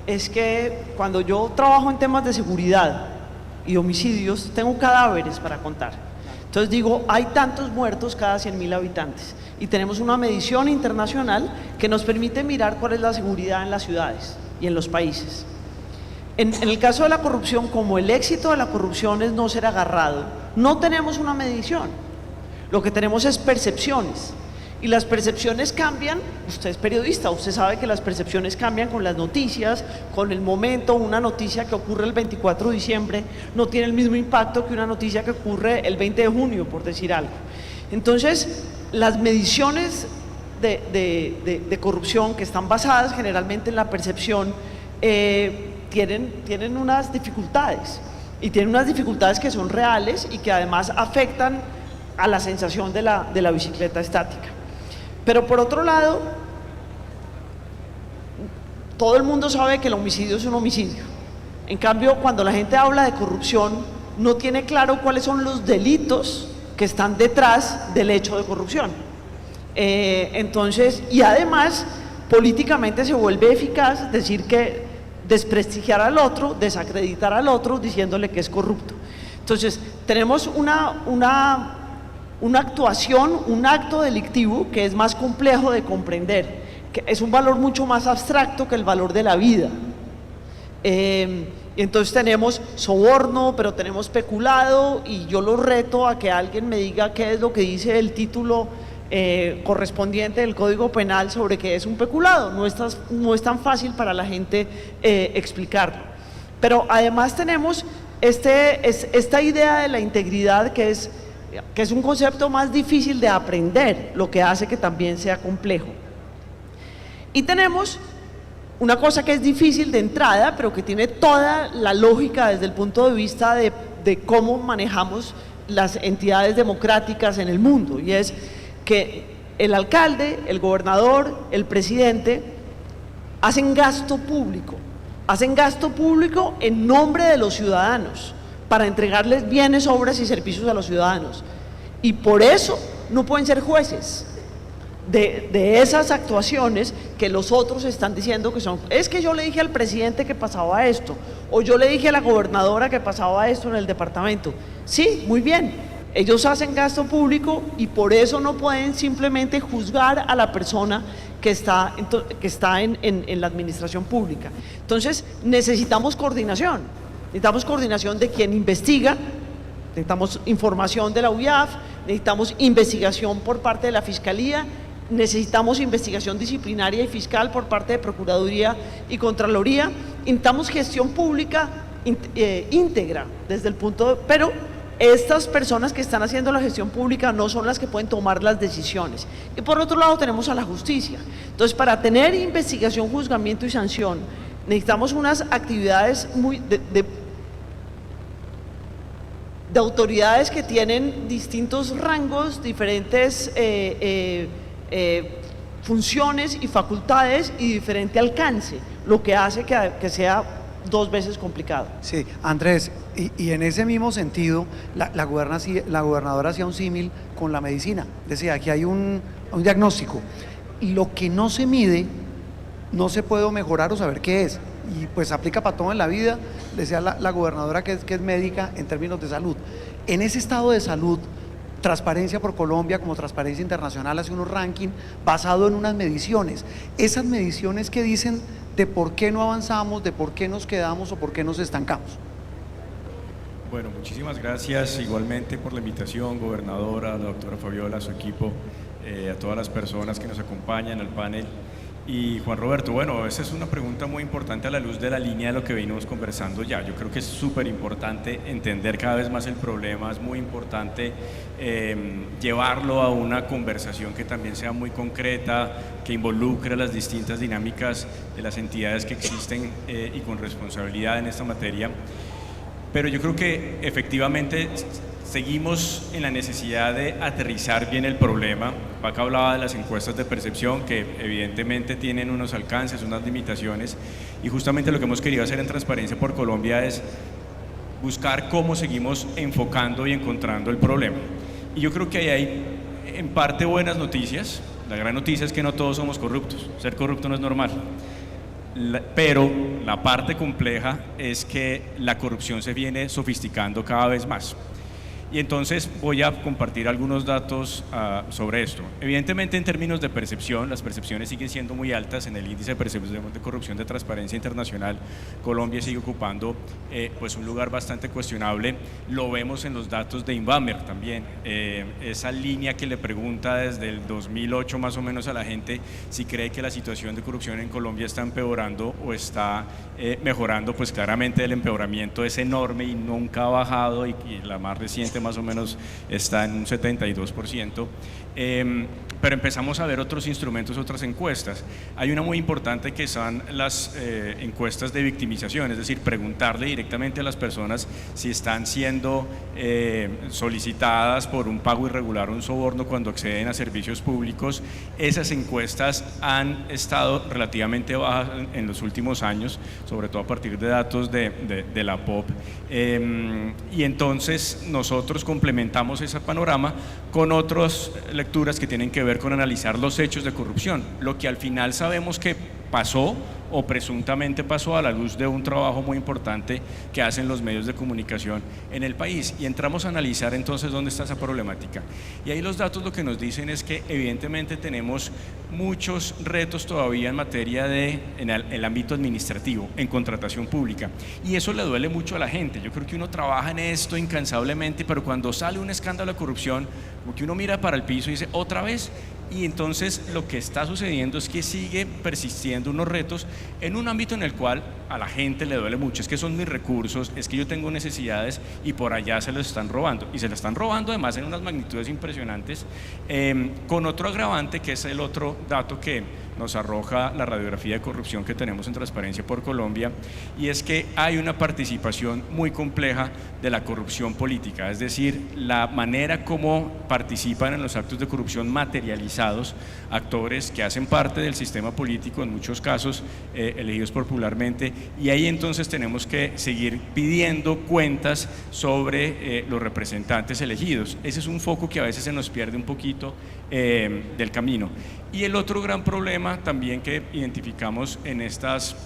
es que cuando yo trabajo en temas de seguridad y homicidios, tengo cadáveres para contar. Entonces digo, hay tantos muertos cada 100.000 habitantes y tenemos una medición internacional que nos permite mirar cuál es la seguridad en las ciudades y en los países. En el caso de la corrupción, como el éxito de la corrupción es no ser agarrado, no tenemos una medición, lo que tenemos es percepciones. Y las percepciones cambian, usted es periodista, usted sabe que las percepciones cambian con las noticias, con el momento. Una noticia que ocurre el 24 de diciembre no tiene el mismo impacto que una noticia que ocurre el 20 de junio, por decir algo. Entonces, las mediciones de corrupción que están basadas generalmente en la percepción tienen unas dificultades, y tienen unas dificultades que son reales y que además afectan a la sensación de la bicicleta estática. Pero por otro lado, todo el mundo sabe que el homicidio es un homicidio. En cambio, cuando la gente habla de corrupción, no tiene claro cuáles son los delitos que están detrás del hecho de corrupción. Entonces, y además, políticamente se vuelve eficaz decir que desprestigiar al otro, desacreditar al otro, diciéndole que es corrupto. Entonces, tenemos una actuación, un acto delictivo que es más complejo de comprender, que es un valor mucho más abstracto que el valor de la vida. Entonces tenemos soborno, pero tenemos peculado, y yo lo reto a que alguien me diga qué es lo que dice el título correspondiente del Código Penal sobre qué es un peculado. No es tan fácil para la gente explicarlo. Pero además tenemos esta idea de la integridad que es un concepto más difícil de aprender, lo que hace que también sea complejo. Y tenemos una cosa que es difícil de entrada, pero que tiene toda la lógica desde el punto de vista de cómo manejamos las entidades democráticas en el mundo, y es que el alcalde, el gobernador, el presidente hacen gasto público en nombre de los ciudadanos, para entregarles bienes, obras y servicios a los ciudadanos, y por eso no pueden ser jueces de esas actuaciones que los otros están diciendo que son. Es que yo le dije al presidente que pasaba esto, o yo le dije a la gobernadora que pasaba esto en el departamento. Sí, muy bien, ellos hacen gasto público y por eso no pueden simplemente juzgar a la persona que está en la administración pública. Entonces necesitamos coordinación. Necesitamos coordinación de quien investiga, necesitamos información de la UIAF, necesitamos investigación por parte de la Fiscalía, necesitamos investigación disciplinaria y fiscal por parte de Procuraduría y Contraloría, necesitamos gestión pública íntegra desde el pero estas personas que están haciendo la gestión pública no son las que pueden tomar las decisiones. Y por otro lado tenemos a la justicia. Entonces, para tener investigación, juzgamiento y sanción, necesitamos unas actividades de autoridades que tienen distintos rangos, diferentes funciones y facultades y diferente alcance, lo que hace que sea dos veces complicado. Sí, Andrés, y en ese mismo sentido, la gobernadora hacía un símil con la medicina. Decía, aquí hay un diagnóstico, y lo que no se mide, no se puede mejorar o saber qué es. Y pues aplica para todo en la vida, decía la gobernadora que es médica en términos de salud. En ese estado de salud, Transparencia por Colombia, como Transparencia Internacional, hace unos rankings basado en unas mediciones. Esas mediciones que dicen de por qué no avanzamos, de por qué nos quedamos o por qué nos estancamos. Bueno, muchísimas gracias igualmente por la invitación, gobernadora, la doctora Fabiola, a su equipo, a todas las personas que nos acompañan al panel. Y Juan Roberto, bueno, esa es una pregunta muy importante a la luz de la línea de lo que venimos conversando ya. Yo creo que es súper importante entender cada vez más el problema, es muy importante llevarlo a una conversación que también sea muy concreta, que involucre las distintas dinámicas de las entidades que existen y con responsabilidad en esta materia. Pero yo creo que efectivamente seguimos en la necesidad de aterrizar bien el problema. Paca hablaba de las encuestas de percepción que evidentemente tienen unos alcances, unas limitaciones, y justamente lo que hemos querido hacer en Transparencia por Colombia es buscar cómo seguimos enfocando y encontrando el problema. Y yo creo que ahí hay en parte buenas noticias. La gran noticia es que no todos somos corruptos, ser corrupto no es normal. Pero la parte compleja es que la corrupción se viene sofisticando cada vez más. Y entonces voy a compartir algunos datos sobre esto. Evidentemente, en términos de percepción, las percepciones siguen siendo muy altas. En el índice de percepción de corrupción de Transparencia Internacional, Colombia sigue ocupando pues un lugar bastante cuestionable. Lo vemos en los datos de Invamer también. Esa línea que le pregunta desde el 2008 más o menos a la gente si cree que la situación de corrupción en Colombia está empeorando o está mejorando, pues claramente el empeoramiento es enorme y nunca ha bajado, y la más reciente más o menos está en un 72%, pero empezamos a ver otros instrumentos, otras encuestas. Hay una muy importante que son las encuestas de victimización, es decir, preguntarle directamente a las personas si están siendo solicitadas por un pago irregular o un soborno cuando acceden a servicios públicos. Esas encuestas han estado relativamente bajas en los últimos años, sobre todo a partir de datos de la POP, y entonces nosotros complementamos ese panorama con otras lecturas que tienen que ver con analizar los hechos de corrupción, lo que al final sabemos que pasó o presuntamente pasó a la luz de un trabajo muy importante que hacen los medios de comunicación en el país, y entramos a analizar entonces dónde está esa problemática. Y ahí los datos lo que nos dicen es que evidentemente tenemos muchos retos todavía en materia en el ámbito administrativo, en contratación pública, y eso le duele mucho a la gente. Yo creo que uno trabaja en esto incansablemente, pero cuando sale un escándalo de corrupción, como que uno mira para el piso y dice, ¿otra vez? Y entonces lo que está sucediendo es que sigue persistiendo unos retos en un ámbito en el cual a la gente le duele mucho. Es que son mis recursos, es que yo tengo necesidades y por allá se los están robando. Y se los están robando además en unas magnitudes impresionantes, con otro agravante que es el otro dato que nos arroja la radiografía de corrupción que tenemos en Transparencia por Colombia, y es que hay una participación muy compleja de la corrupción política, es decir, la manera como participan en los actos de corrupción materializados actores que hacen parte del sistema político, en muchos casos elegidos popularmente, y ahí entonces tenemos que seguir pidiendo cuentas sobre los representantes elegidos. Ese es un foco que a veces se nos pierde un poquito del camino. Y el otro gran problema también que identificamos en estas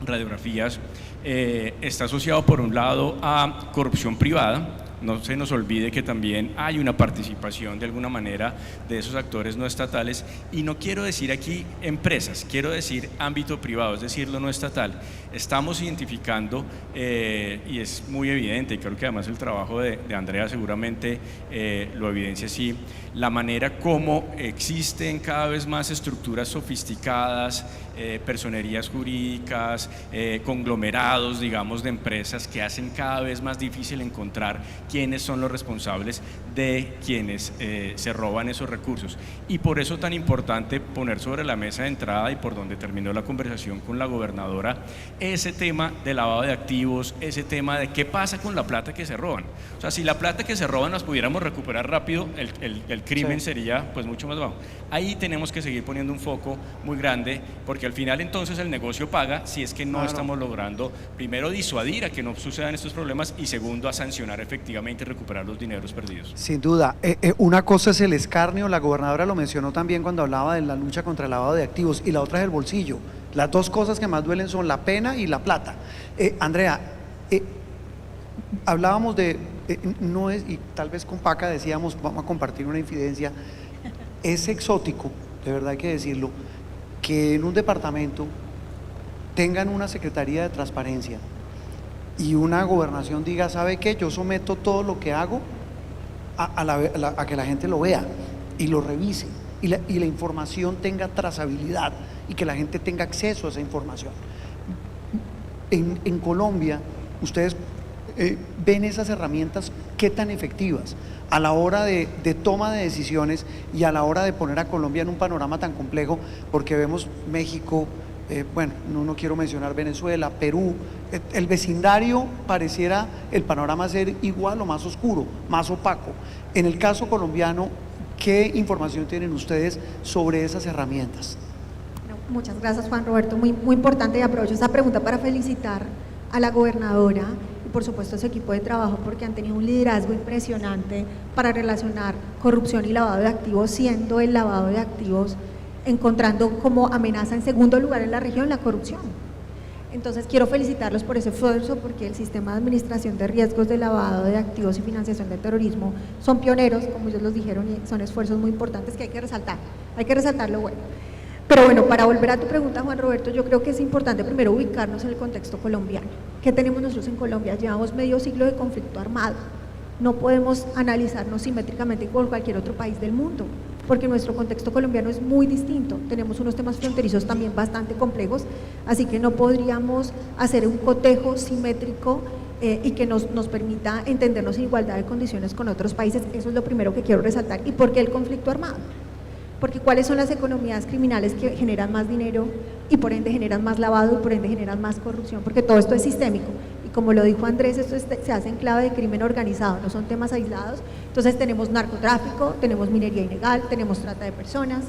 radiografías está asociado por un lado a corrupción privada. No se nos olvide que también hay una participación de alguna manera de esos actores no estatales, y no quiero decir aquí empresas, quiero decir ámbito privado, es decir, lo no estatal. Estamos identificando, y es muy evidente, y creo que además el trabajo de Andrea seguramente lo evidencia así, la manera como existen cada vez más estructuras sofisticadas, personerías jurídicas, conglomerados, digamos, de empresas que hacen cada vez más difícil encontrar quiénes son los responsables de quienes se roban esos recursos. Y por eso tan importante poner sobre la mesa de entrada, y por donde terminó la conversación con la gobernadora, ese tema de lavado de activos, ese tema de qué pasa con la plata que se roban. O sea, si la plata que se roban las pudiéramos recuperar rápido, el crimen sería pues mucho más bajo. Ahí tenemos que seguir poniendo un foco muy grande, porque al final entonces el negocio paga si es que no estamos logrando, primero, disuadir a que no sucedan estos problemas, y segundo, a sancionar efectivamente y recuperar los dineros perdidos. Sin duda. Una cosa es el escarnio, la gobernadora lo mencionó también cuando hablaba de la lucha contra el lavado de activos, y la otra es el bolsillo. Las dos cosas que más duelen son la pena y la plata. Andrea, hablábamos de, no es, y tal vez con Paca decíamos, vamos a compartir una infidencia, es exótico, de verdad hay que decirlo, que en un departamento tengan una secretaría de transparencia y una gobernación diga, ¿sabe qué? Yo someto todo lo que hago a que la gente lo vea y lo revise, y la información tenga trazabilidad y que la gente tenga acceso a esa información. En Colombia, ustedes ven esas herramientas, ¿qué tan efectivas a la hora de toma de decisiones y a la hora de poner a Colombia en un panorama tan complejo? Porque vemos México, bueno, no quiero mencionar Venezuela, Perú, el vecindario pareciera el panorama ser igual o más oscuro, más opaco. En el caso colombiano, ¿qué información tienen ustedes sobre esas herramientas? Muchas gracias, Juan Roberto, muy importante, y aprovecho esta pregunta para felicitar a la gobernadora y por supuesto a su equipo de trabajo, porque han tenido un liderazgo impresionante para relacionar corrupción y lavado de activos, siendo el lavado de activos encontrando como amenaza en segundo lugar en la región la corrupción. Entonces quiero felicitarlos por ese esfuerzo, porque el sistema de administración de riesgos de lavado de activos y financiación del terrorismo son pioneros, como ellos los dijeron, y son esfuerzos muy importantes que hay que resaltar lo bueno. Pero bueno, para volver a tu pregunta, Juan Roberto, yo creo que es importante primero ubicarnos en el contexto colombiano. ¿Qué tenemos nosotros en Colombia? Llevamos medio siglo de conflicto armado. No podemos analizarnos simétricamente con cualquier otro país del mundo, porque nuestro contexto colombiano es muy distinto. Tenemos unos temas fronterizos también bastante complejos, así que no podríamos hacer un cotejo simétrico y que nos permita entendernos en igualdad de condiciones con otros países. Eso es lo primero que quiero resaltar. ¿Y por qué el conflicto armado? Porque ¿cuáles son las economías criminales que generan más dinero y por ende generan más lavado y por ende generan más corrupción? Porque todo esto es sistémico. Y como lo dijo Andrés, esto se hace en clave de crimen organizado, no son temas aislados. Entonces tenemos narcotráfico, tenemos minería ilegal, tenemos trata de personas,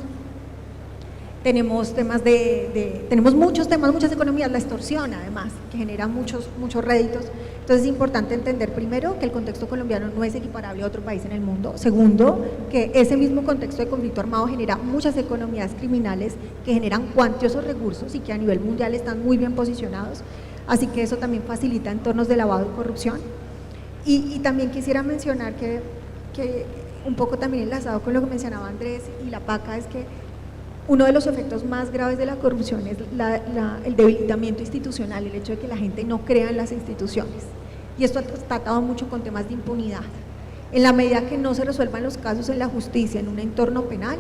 tenemos temas tenemos muchos temas, muchas economías, la extorsión además, que genera muchos réditos. Entonces es importante entender primero que el contexto colombiano no es equiparable a otro país en el mundo. Segundo, que ese mismo contexto de conflicto armado genera muchas economías criminales que generan cuantiosos recursos y que a nivel mundial están muy bien posicionados. Así que eso también facilita entornos de lavado y corrupción. Y también quisiera mencionar que un poco también enlazado con lo que mencionaba Andrés y la PACA, es que uno de los efectos más graves de la corrupción es el debilitamiento institucional, el hecho de que la gente no crea en las instituciones. Y esto está atado mucho con temas de impunidad. En la medida que no se resuelvan los casos en la justicia, en un entorno penal,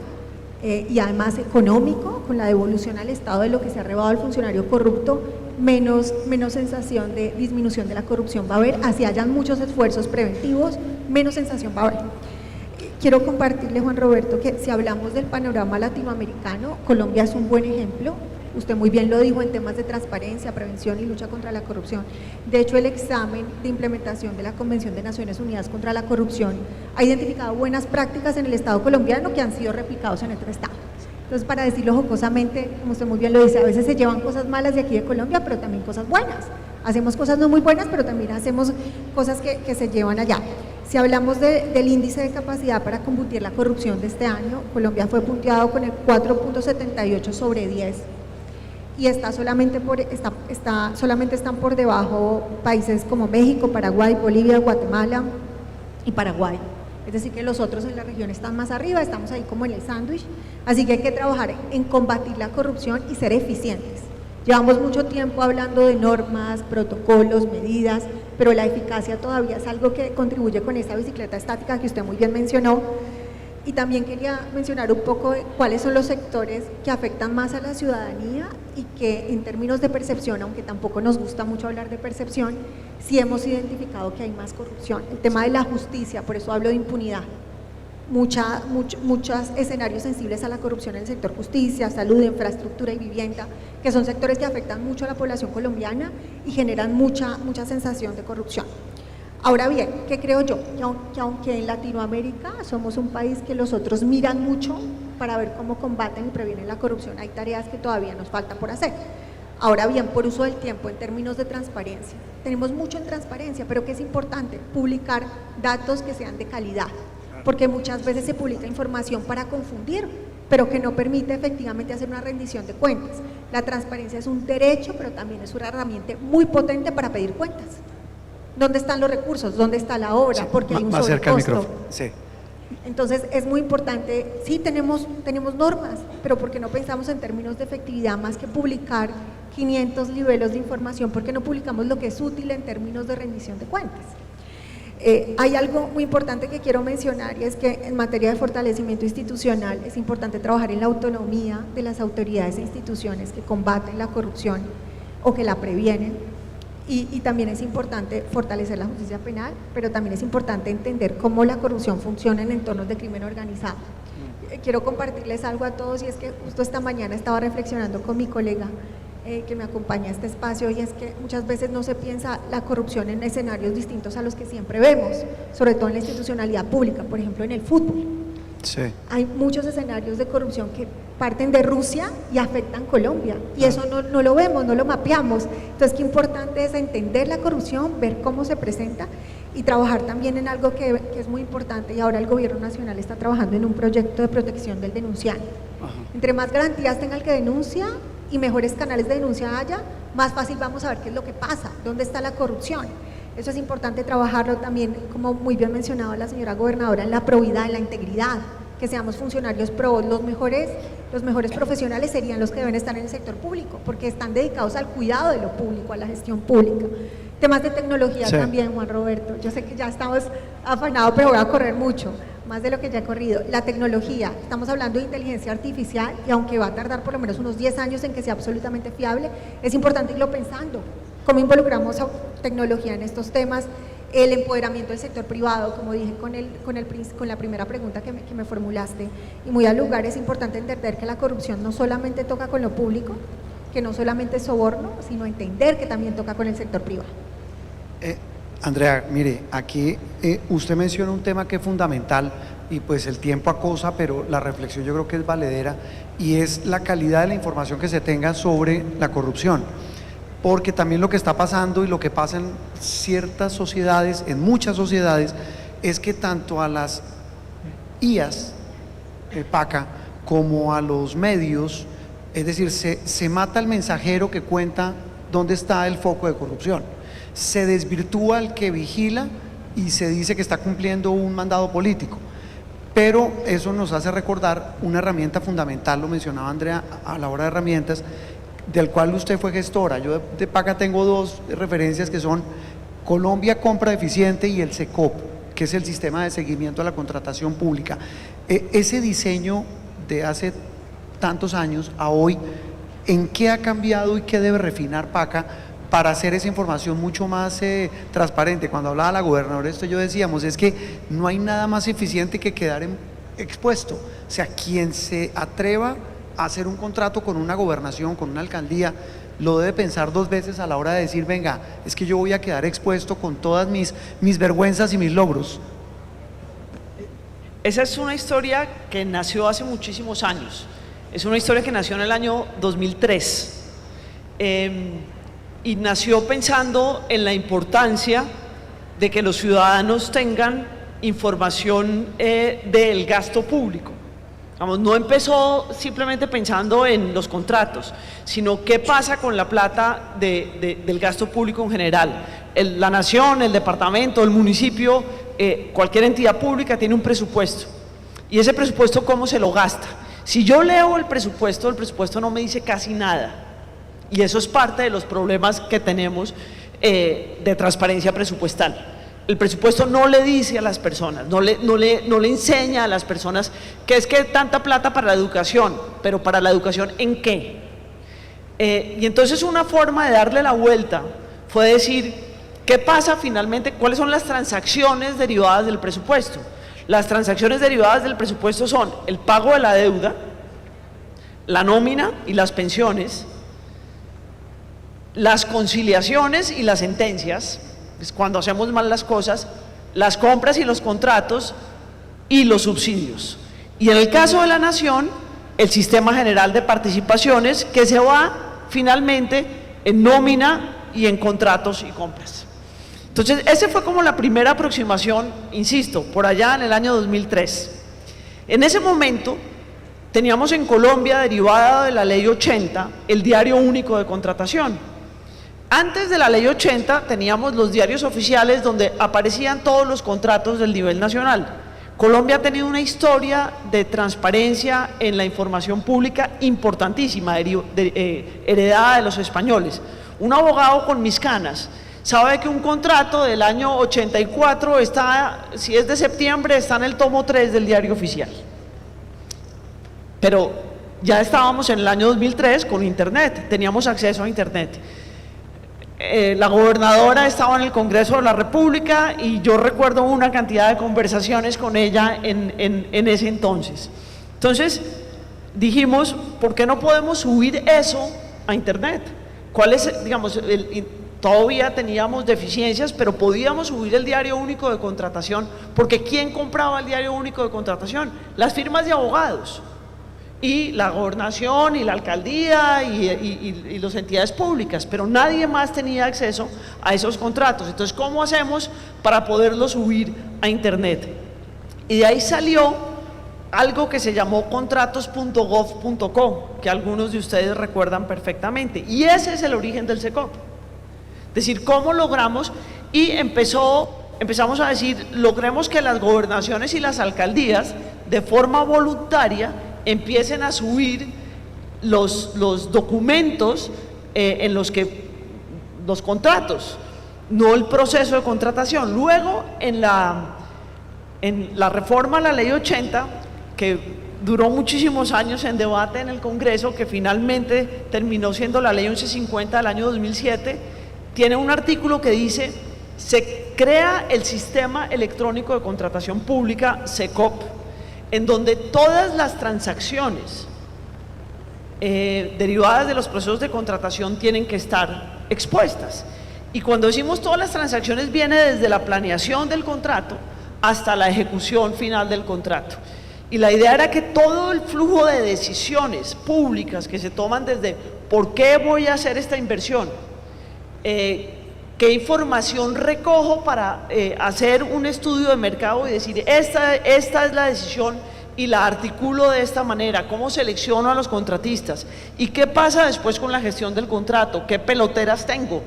y además económico, con la devolución al Estado de lo que se ha robado al funcionario corrupto, menos sensación de disminución de la corrupción va a haber. Así hayan muchos esfuerzos preventivos, menos sensación va a haber. Quiero compartirle, Juan Roberto, que si hablamos del panorama latinoamericano, Colombia es un buen ejemplo. Usted muy bien lo dijo en temas de transparencia, prevención y lucha contra la corrupción. De hecho, el examen de implementación de la Convención de Naciones Unidas contra la Corrupción ha identificado buenas prácticas en el Estado colombiano que han sido replicados en otro Estado. Entonces, para decirlo jocosamente, como usted muy bien lo dice, a veces se llevan cosas malas de aquí de Colombia, pero también cosas buenas. Hacemos cosas no muy buenas, pero también hacemos cosas que se llevan allá. Si hablamos del índice de capacidad para combatir la corrupción de este año, Colombia fue punteado con el 4.78 sobre 10. Y solamente están por debajo países como México, Paraguay, Bolivia, Guatemala y Paraguay. Es decir, que los otros en la región están más arriba, estamos ahí como en el sándwich. Así que hay que trabajar en combatir la corrupción y ser eficientes. Llevamos mucho tiempo hablando de normas, protocolos, medidas, pero la eficacia todavía es algo que contribuye con esa bicicleta estática que usted muy bien mencionó. Y también quería mencionar un poco de cuáles son los sectores que afectan más a la ciudadanía y que en términos de percepción, aunque tampoco nos gusta mucho hablar de percepción, sí hemos identificado que hay más corrupción. El tema de la justicia, por eso hablo de impunidad. Muchos escenarios sensibles a la corrupción en el sector justicia, salud, infraestructura y vivienda, que son sectores que afectan mucho a la población colombiana y generan mucha sensación de corrupción. Ahora bien, ¿qué creo yo? Que aunque en Latinoamérica somos un país que los otros miran mucho para ver cómo combaten y previenen la corrupción, hay tareas que todavía nos falta por hacer. Ahora bien, por uso del tiempo, en términos de transparencia, tenemos mucho en transparencia, pero que es importante publicar datos que sean de calidad, porque muchas veces se publica información para confundir, pero que no permite efectivamente hacer una rendición de cuentas. La transparencia es un derecho, pero también es una herramienta muy potente para pedir cuentas. ¿Dónde están los recursos? ¿Dónde está la obra? Porque hay un sobrecosto. Sí. Entonces es muy importante, sí tenemos normas, pero porque no pensamos en términos de efectividad más que publicar 500 libelos de información, porque no publicamos lo que es útil en términos de rendición de cuentas. Hay algo muy importante que quiero mencionar y es que en materia de fortalecimiento institucional es importante trabajar en la autonomía de las autoridades e instituciones que combaten la corrupción o que la previenen. Y también es importante fortalecer la justicia penal, pero también es importante entender cómo la corrupción funciona en entornos de crimen organizado. Quiero compartirles algo a todos y es que justo esta mañana estaba reflexionando con mi colega que me acompaña a este espacio y es que muchas veces no se piensa la corrupción en escenarios distintos a los que siempre vemos, sobre todo en la institucionalidad pública, por ejemplo en el fútbol. Sí. Hay muchos escenarios de corrupción que parten de Rusia y afectan Colombia y eso no lo vemos, no lo mapeamos. Entonces qué importante es entender la corrupción, ver cómo se presenta y trabajar también en algo que es muy importante y ahora el gobierno nacional está trabajando en un proyecto de protección del denunciante. Entre más garantías tenga el que denuncia, y mejores canales de denuncia haya, más fácil vamos a ver qué es lo que pasa, dónde está la corrupción. Eso es importante trabajarlo también, como muy bien mencionaba la señora gobernadora, en la probidad, en la integridad, que seamos funcionarios pro. Los mejores profesionales serían los que deben estar en el sector público, porque están dedicados al cuidado de lo público, a la gestión pública. Temas de tecnología también, Juan Roberto. Yo sé que ya estamos afanados, pero voy a correr mucho, más de lo que ya he corrido. La tecnología, estamos hablando de inteligencia artificial, y aunque va a tardar por lo menos unos 10 años en que sea absolutamente fiable, es importante irlo pensando. ¿Cómo involucramos tecnología en estos temas? El empoderamiento del sector privado, como dije con la primera pregunta que me formulaste, y muy al lugar, es importante entender que la corrupción no solamente toca con lo público, que no solamente es soborno, sino entender que también toca con el sector privado. Andrea, mire, aquí usted menciona un tema que es fundamental, y pues el tiempo acosa, pero la reflexión yo creo que es valedera, y es la calidad de la información que se tenga sobre la corrupción. Porque también lo que está pasando y lo que pasa en ciertas sociedades, en muchas sociedades, es que tanto a las IAS, PACA, como a los medios, es decir, se mata el mensajero que cuenta dónde está el foco de corrupción, se desvirtúa el que vigila y se dice que está cumpliendo un mandado político. Pero eso nos hace recordar una herramienta fundamental, lo mencionaba Andrea a la hora de herramientas, del cual usted fue gestora. Yo de PACA tengo dos referencias que son Colombia Compra Eficiente y el SECOP, que es el sistema de seguimiento a la contratación pública. Ese diseño de hace tantos años a hoy, ¿en qué ha cambiado y qué debe refinar PACA para hacer esa información mucho más transparente? Cuando hablaba la gobernadora, esto yo decíamos, es que no hay nada más eficiente que quedar expuesto. O sea, quien se atreva a hacer un contrato con una gobernación, con una alcaldía, lo debe pensar dos veces a la hora de decir, venga, es que yo voy a quedar expuesto con todas mis vergüenzas y mis logros. Esa es una historia que nació hace muchísimos años. Es una historia que nació en el año 2003 y nació pensando en la importancia de que los ciudadanos tengan información del gasto público. Vamos, no empezó simplemente pensando en los contratos, sino qué pasa con la plata del gasto público en general. La nación, el departamento, el municipio, cualquier entidad pública tiene un presupuesto, y ese presupuesto ¿cómo se lo gasta? Si yo leo el presupuesto no me dice casi nada, y eso es parte de los problemas que tenemos de transparencia presupuestal. El presupuesto no le dice a las personas, no le enseña a las personas que es que tanta plata para la educación, pero ¿para la educación en qué? Y entonces una forma de darle la vuelta fue decir, ¿qué pasa finalmente? ¿Cuáles son las transacciones derivadas del presupuesto? Las transacciones derivadas del presupuesto son el pago de la deuda, la nómina y las pensiones, las conciliaciones y las sentencias, es cuando hacemos mal las cosas, las compras y los contratos y los subsidios. Y en el caso de la nación, el sistema general de participaciones, que se va finalmente en nómina y en contratos y compras. Entonces, esa fue como la primera aproximación, insisto, por allá en el año 2003. En ese momento teníamos en Colombia, derivada de la ley 80, el diario único de contratación. Antes de la ley 80 teníamos los diarios oficiales donde aparecían todos los contratos del nivel nacional. Colombia ha tenido una historia de transparencia en la información pública importantísima, heredada de los españoles. Un abogado con mis canas sabe que un contrato del año 84 está, si es de septiembre, está en el tomo 3 del diario oficial. Pero ya estábamos en el año 2003 con internet, teníamos acceso a internet. La gobernadora estaba en el Congreso de la República y yo recuerdo una cantidad de conversaciones con ella en ese entonces. Entonces dijimos, ¿por qué no podemos subir eso a internet? ¿Cuál es, digamos, todavía teníamos deficiencias, pero podíamos subir el diario único de contratación? Porque ¿quién compraba el diario único de contratación? Las firmas de abogados. Y la gobernación y la alcaldía y las entidades públicas, pero nadie más tenía acceso a esos contratos. Entonces, ¿cómo hacemos para poderlos subir a internet? Y de ahí salió algo que se llamó contratos.gov.co, que algunos de ustedes recuerdan perfectamente, y ese es el origen del SECOP. Es decir, cómo logramos, y empezamos a decir, logremos que las gobernaciones y las alcaldías de forma voluntaria empiecen a subir los documentos en los que los contratos, no el proceso de contratación. Luego en la reforma a la ley 80, que duró muchísimos años en debate en el Congreso, que finalmente terminó siendo la ley 1150 del año 2007, tiene un artículo que dice: se crea el sistema electrónico de contratación pública, SECOP, en donde todas las transacciones derivadas de los procesos de contratación tienen que estar expuestas. Y cuando decimos todas las transacciones, viene desde la planeación del contrato hasta la ejecución final del contrato. Y la idea era que todo el flujo de decisiones públicas que se toman desde ¿por qué voy a hacer esta inversión? ¿Qué información recojo para hacer un estudio de mercado y decir esta es la decisión y la articulo de esta manera? ¿Cómo selecciono a los contratistas? ¿Y qué pasa después con la gestión del contrato? ¿Qué peloteras tengo?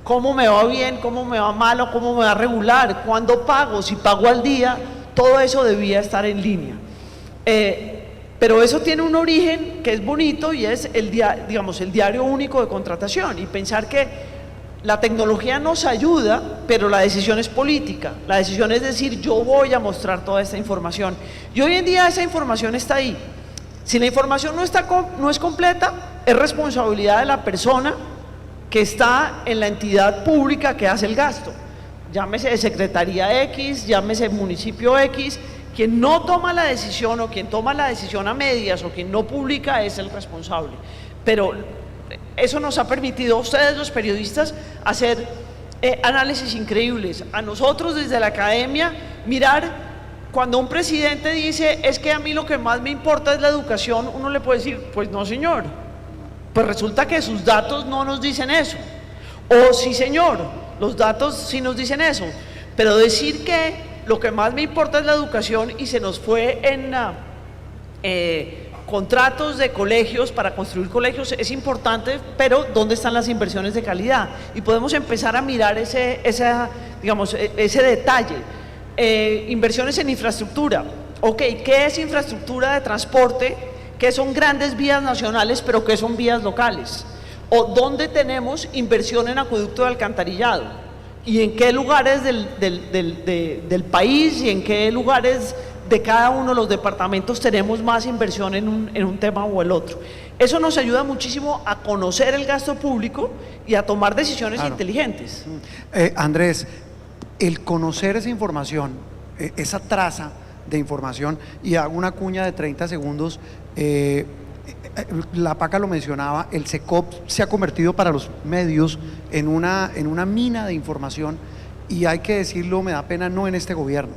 ¿Cómo me va bien? ¿Cómo me va mal? ¿O cómo me va regular? ¿Cuándo pago? ¿Si pago al día? Todo eso debía estar en línea. Pero eso tiene un origen que es bonito, y es el diario único de contratación, y pensar que la tecnología nos ayuda, pero la decisión es política. La decisión es decir, yo voy a mostrar toda esta información, y hoy en día esa información está ahí. Si la información no es completa, es responsabilidad de la persona que está en la entidad pública que hace el gasto, llámese Secretaría X, llámese municipio X. Quien no toma la decisión, o quien toma la decisión a medias, o quien no publica, es el responsable. Pero eso nos ha permitido a ustedes, los periodistas, hacer análisis increíbles. A nosotros desde la academia, mirar cuando un presidente dice es que a mí lo que más me importa es la educación, uno le puede decir, pues no señor, pues resulta que sus datos no nos dicen eso. O sí señor, los datos sí nos dicen eso, pero decir que lo que más me importa es la educación y se nos fue en contratos de colegios para construir colegios es importante, pero ¿dónde están las inversiones de calidad? Y podemos empezar a mirar ese detalle. Inversiones en infraestructura. Ok, ¿qué es infraestructura de transporte? ¿Qué son grandes vías nacionales, pero qué son vías locales? ¿O dónde tenemos inversión en acueducto de alcantarillado? ¿Y en qué lugares del país y en qué lugares de cada uno de los departamentos tenemos más inversión en un tema o el otro? Eso nos ayuda muchísimo a conocer el gasto público y a tomar decisiones inteligentes. Andrés, el conocer esa información, esa traza de información, y hago una cuña de 30 segundos, la Paca lo mencionaba, el SECOP se ha convertido para los medios en una mina de información, y hay que decirlo, me da pena, no en este gobierno.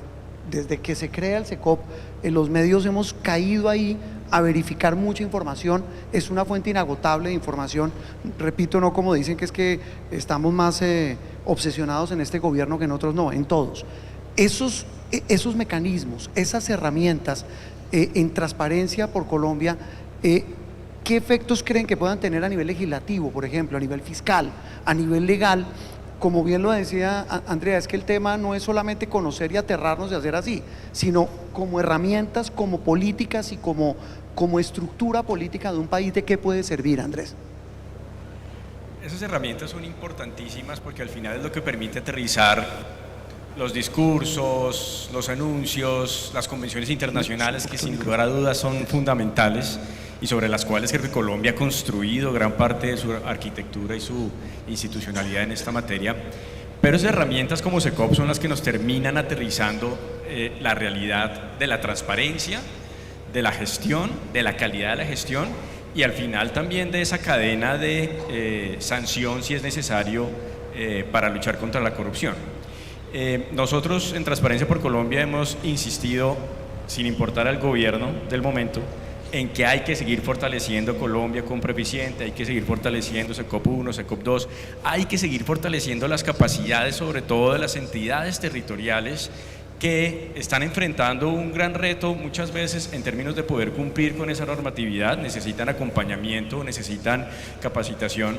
Desde que se crea el SECOP, los medios hemos caído ahí a verificar mucha información, es una fuente inagotable de información, repito, no como dicen que es que estamos más obsesionados en este gobierno que en otros, no, en todos. Esos mecanismos, esas herramientas en Transparencia por Colombia, ¿qué efectos creen que puedan tener a nivel legislativo, por ejemplo, a nivel fiscal, a nivel legal? Como bien lo decía Andrea, es que el tema no es solamente conocer y aterrarnos de hacer así, sino como herramientas, como políticas y como estructura política de un país. ¿De qué puede servir, Andrés? Esas herramientas son importantísimas porque al final es lo que permite aterrizar los discursos, los anuncios, las convenciones internacionales, que sin lugar a dudas son fundamentales y sobre las cuales creo que Colombia ha construido gran parte de su arquitectura y su institucionalidad en esta materia. Pero esas herramientas como SECOP son las que nos terminan aterrizando la realidad de la transparencia, de la gestión, de la calidad de la gestión, y al final también de esa cadena de sanción si es necesario para luchar contra la corrupción. Nosotros en Transparencia por Colombia hemos insistido, sin importar al gobierno del momento, en que hay que seguir fortaleciendo Colombia Compra Eficiente, hay que seguir fortaleciendo SECOP 1, SECOP 2, hay que seguir fortaleciendo las capacidades sobre todo de las entidades territoriales que están enfrentando un gran reto muchas veces en términos de poder cumplir con esa normatividad, necesitan acompañamiento, necesitan capacitación,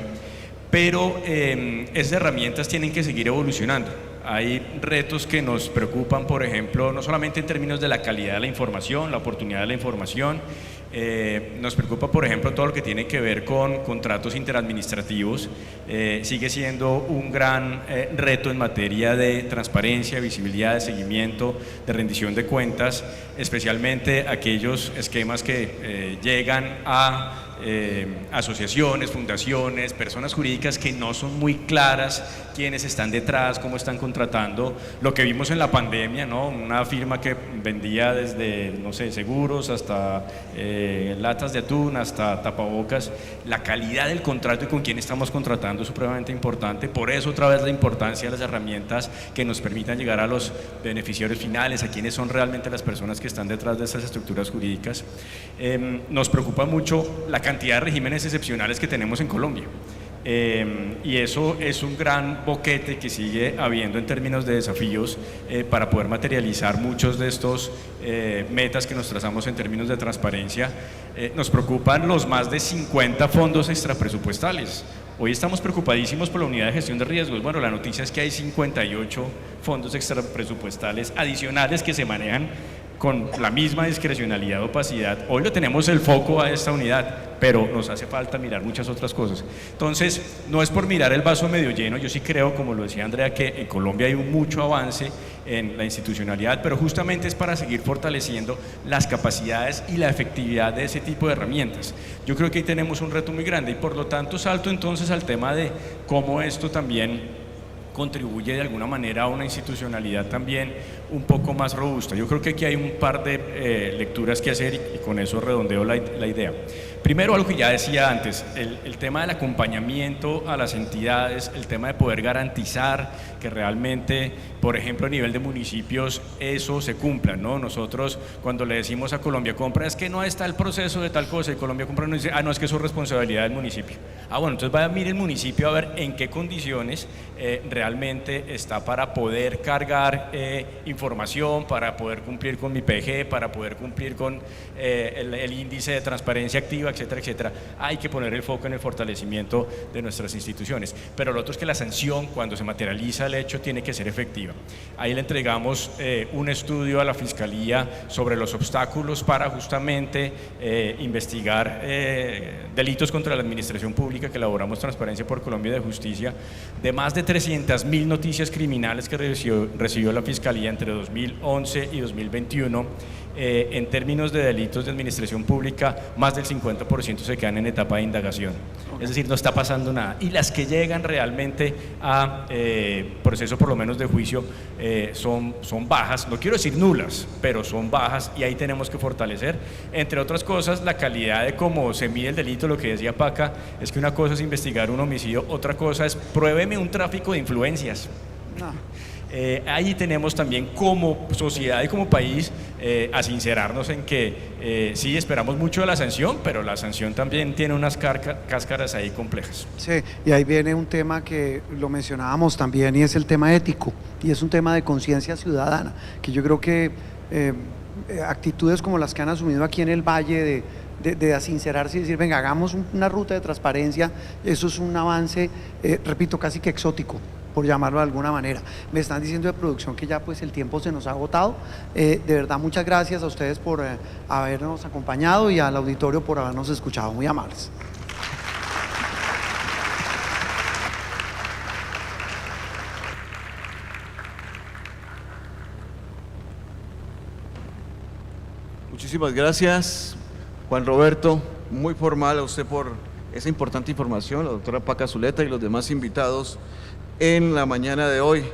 pero esas herramientas tienen que seguir evolucionando. Hay retos que nos preocupan, por ejemplo, no solamente en términos de la calidad de la información, la oportunidad de la información, nos preocupa, por ejemplo, todo lo que tiene que ver con contratos interadministrativos. Sigue siendo un gran reto en materia de transparencia, visibilidad, de seguimiento, de rendición de cuentas, especialmente aquellos esquemas que llegan a asociaciones, fundaciones, personas jurídicas que no son muy claras quiénes están detrás, cómo están contratando. Lo que vimos en la pandemia, ¿no? Una firma que vendía desde, no sé, seguros hasta latas de atún, hasta tapabocas. La calidad del contrato y con quién estamos contratando es supremamente importante. Por eso, otra vez, la importancia de las herramientas que nos permitan llegar a los beneficiarios finales, a quienes son realmente las personas que están detrás de estas estructuras jurídicas. Nos preocupa mucho la cantidad de regímenes excepcionales que tenemos en Colombia. Y eso es un gran boquete que sigue habiendo en términos de desafíos para poder materializar muchos de estos metas que nos trazamos en términos de transparencia. Nos preocupan los más de 50 fondos extrapresupuestales. Hoy estamos preocupadísimos por la unidad de gestión de riesgos. Bueno, la noticia es que hay 58 fondos extrapresupuestales adicionales que se manejan con la misma discrecionalidad o opacidad. Hoy lo tenemos el foco a esta unidad, pero nos hace falta mirar muchas otras cosas. Entonces, no es por mirar el vaso medio lleno, yo sí creo, como lo decía Andrea, que en Colombia hay mucho avance en la institucionalidad, pero justamente es para seguir fortaleciendo las capacidades y la efectividad de ese tipo de herramientas. Yo creo que ahí tenemos un reto muy grande y por lo tanto salto entonces al tema de cómo esto también contribuye de alguna manera a una institucionalidad también un poco más robusta. Yo creo que aquí hay un par de lecturas que hacer y con eso redondeo la idea. Primero, algo que ya decía antes, el tema del acompañamiento a las entidades, el tema de poder garantizar que realmente, por ejemplo, a nivel de municipios, eso se cumpla, ¿no? Nosotros, cuando le decimos a Colombia Compra, es que no está el proceso de tal cosa, y Colombia Compra nos dice, no, es que eso es responsabilidad del municipio. Bueno, entonces vaya a mirar el municipio a ver en qué condiciones realmente está para poder cargar información, para poder cumplir con mi PG, para poder cumplir con el índice de transparencia activa, etcétera, etcétera. Hay que poner el foco en el fortalecimiento de nuestras instituciones, pero lo otro es que la sanción, cuando se materializa el hecho, tiene que ser efectiva. Ahí le entregamos un estudio a la Fiscalía sobre los obstáculos para justamente investigar delitos contra la administración pública que elaboramos Transparencia por Colombia de Justicia, de más de 300.000 noticias criminales que recibió la Fiscalía entre 2011 y 2021. En términos de delitos de administración pública, más del 50% se quedan en etapa de indagación. Es decir, no está pasando nada. Y las que llegan realmente a proceso, por lo menos de juicio, son bajas. No quiero decir nulas, pero son bajas y ahí tenemos que fortalecer. Entre otras cosas, la calidad de cómo se mide el delito. Lo que decía Paca es que una cosa es investigar un homicidio, otra cosa es pruébeme un tráfico de influencias. Ahí tenemos también como sociedad y como país a sincerarnos en que sí esperamos mucho de la sanción, pero la sanción también tiene unas cáscaras ahí complejas. Sí, y ahí viene un tema que lo mencionábamos también y es el tema ético y es un tema de conciencia ciudadana, que yo creo que actitudes como las que han asumido aquí en el Valle de asincerarse y decir, venga, hagamos una ruta de transparencia, eso es un avance, repito, casi que exótico, por llamarlo de alguna manera. Me están diciendo de producción que ya pues el tiempo se nos ha agotado. De verdad, muchas gracias a ustedes por habernos acompañado y al auditorio por habernos escuchado. Muy amables. Muchísimas gracias, Juan Roberto. Muy formal a usted por esa importante información, la doctora Paca Zuleta y los demás invitados en la mañana de hoy.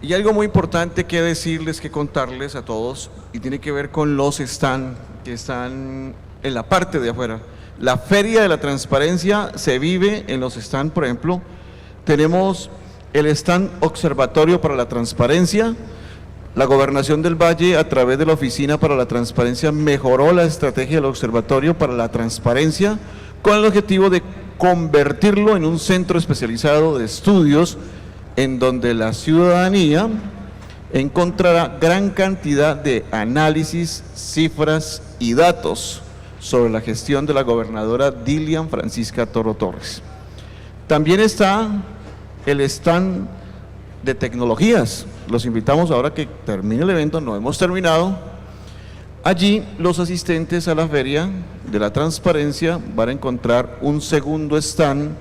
Y algo muy importante que decirles, que contarles a todos, y tiene que ver con los stands que están en la parte de afuera. La Feria de la Transparencia se vive en los stands. Por ejemplo, tenemos el stand Observatorio para la Transparencia. La Gobernación del Valle, a través de la Oficina para la Transparencia, mejoró la estrategia del Observatorio para la Transparencia con el objetivo de convertirlo en un centro especializado de estudios en donde la ciudadanía encontrará gran cantidad de análisis, cifras y datos sobre la gestión de la gobernadora Dilian Francisca Toro Torres. También está el stand de tecnologías. Los invitamos ahora que termine el evento, no hemos terminado. Allí los asistentes a la Feria de la Transparencia van a encontrar un segundo stand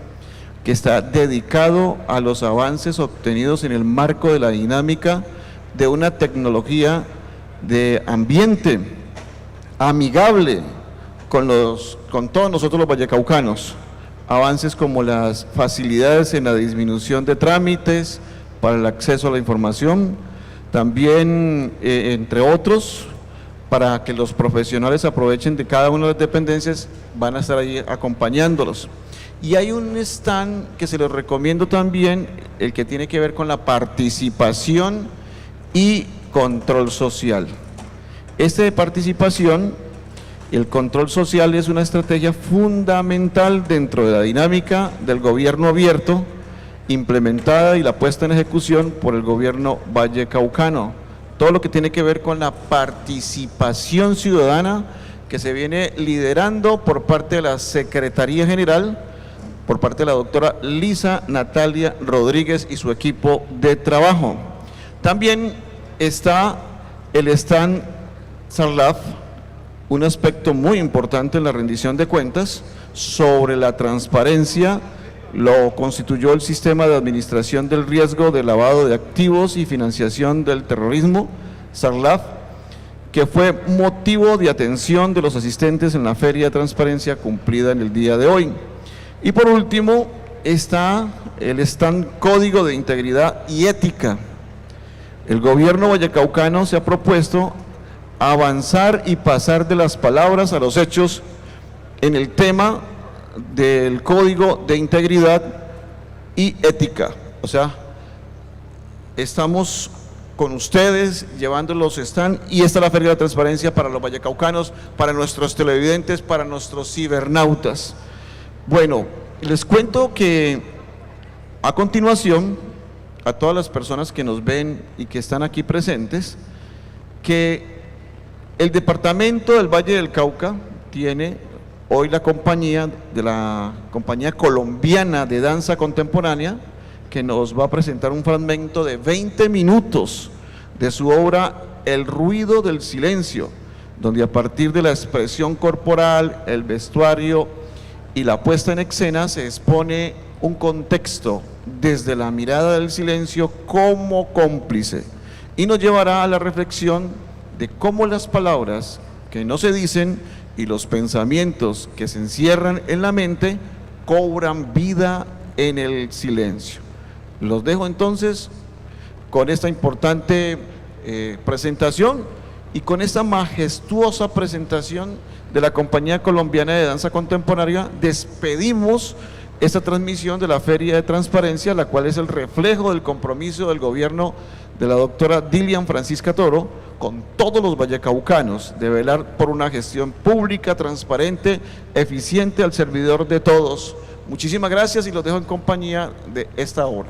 que está dedicado a los avances obtenidos en el marco de la dinámica de una tecnología de ambiente amigable con todos nosotros los vallecaucanos. Avances como las facilidades en la disminución de trámites para el acceso a la información, también, entre otros, para que los profesionales aprovechen de cada una de las dependencias, van a estar ahí acompañándolos. Y hay un stand que se los recomiendo también, el que tiene que ver con la participación y control social. Este de participación, el control social es una estrategia fundamental dentro de la dinámica del gobierno abierto, implementada y la puesta en ejecución por el gobierno vallecaucano. Todo lo que tiene que ver con la participación ciudadana que se viene liderando por parte de la Secretaría General, por parte de la doctora Lisa Natalia Rodríguez y su equipo de trabajo. También está el stand SARLAF, un aspecto muy importante en la rendición de cuentas sobre la transparencia. Lo constituyó el Sistema de Administración del Riesgo de Lavado de Activos y Financiación del Terrorismo, SARLAF, que fue motivo de atención de los asistentes en la Feria de Transparencia cumplida en el día de hoy. Y por último está el stand Código de Integridad y Ética. El gobierno vallecaucano se ha propuesto avanzar y pasar de las palabras a los hechos en el tema del Código de Integridad y Ética. O sea, estamos con ustedes llevando los stand y esta es la Feria de la Transparencia para los vallecaucanos, para nuestros televidentes, para nuestros cibernautas. Bueno, les cuento que a continuación, a todas las personas que nos ven y que están aquí presentes, que el departamento del Valle del Cauca tiene hoy la compañía colombiana de danza contemporánea, que nos va a presentar un fragmento de 20 minutos de su obra El ruido del silencio, donde a partir de la expresión corporal, el vestuario y la puesta en escena se expone un contexto desde la mirada del silencio como cómplice y nos llevará a la reflexión de cómo las palabras que no se dicen y los pensamientos que se encierran en la mente cobran vida en el silencio. Los dejo entonces con esta importante presentación y con esta majestuosa presentación de la Compañía Colombiana de Danza Contemporánea. Despedimos esta transmisión de la Feria de Transparencia, la cual es el reflejo del compromiso del gobierno de la doctora Dilian Francisca Toro con todos los vallecaucanos de velar por una gestión pública, transparente, eficiente al servidor de todos. Muchísimas gracias y los dejo en compañía de esta obra.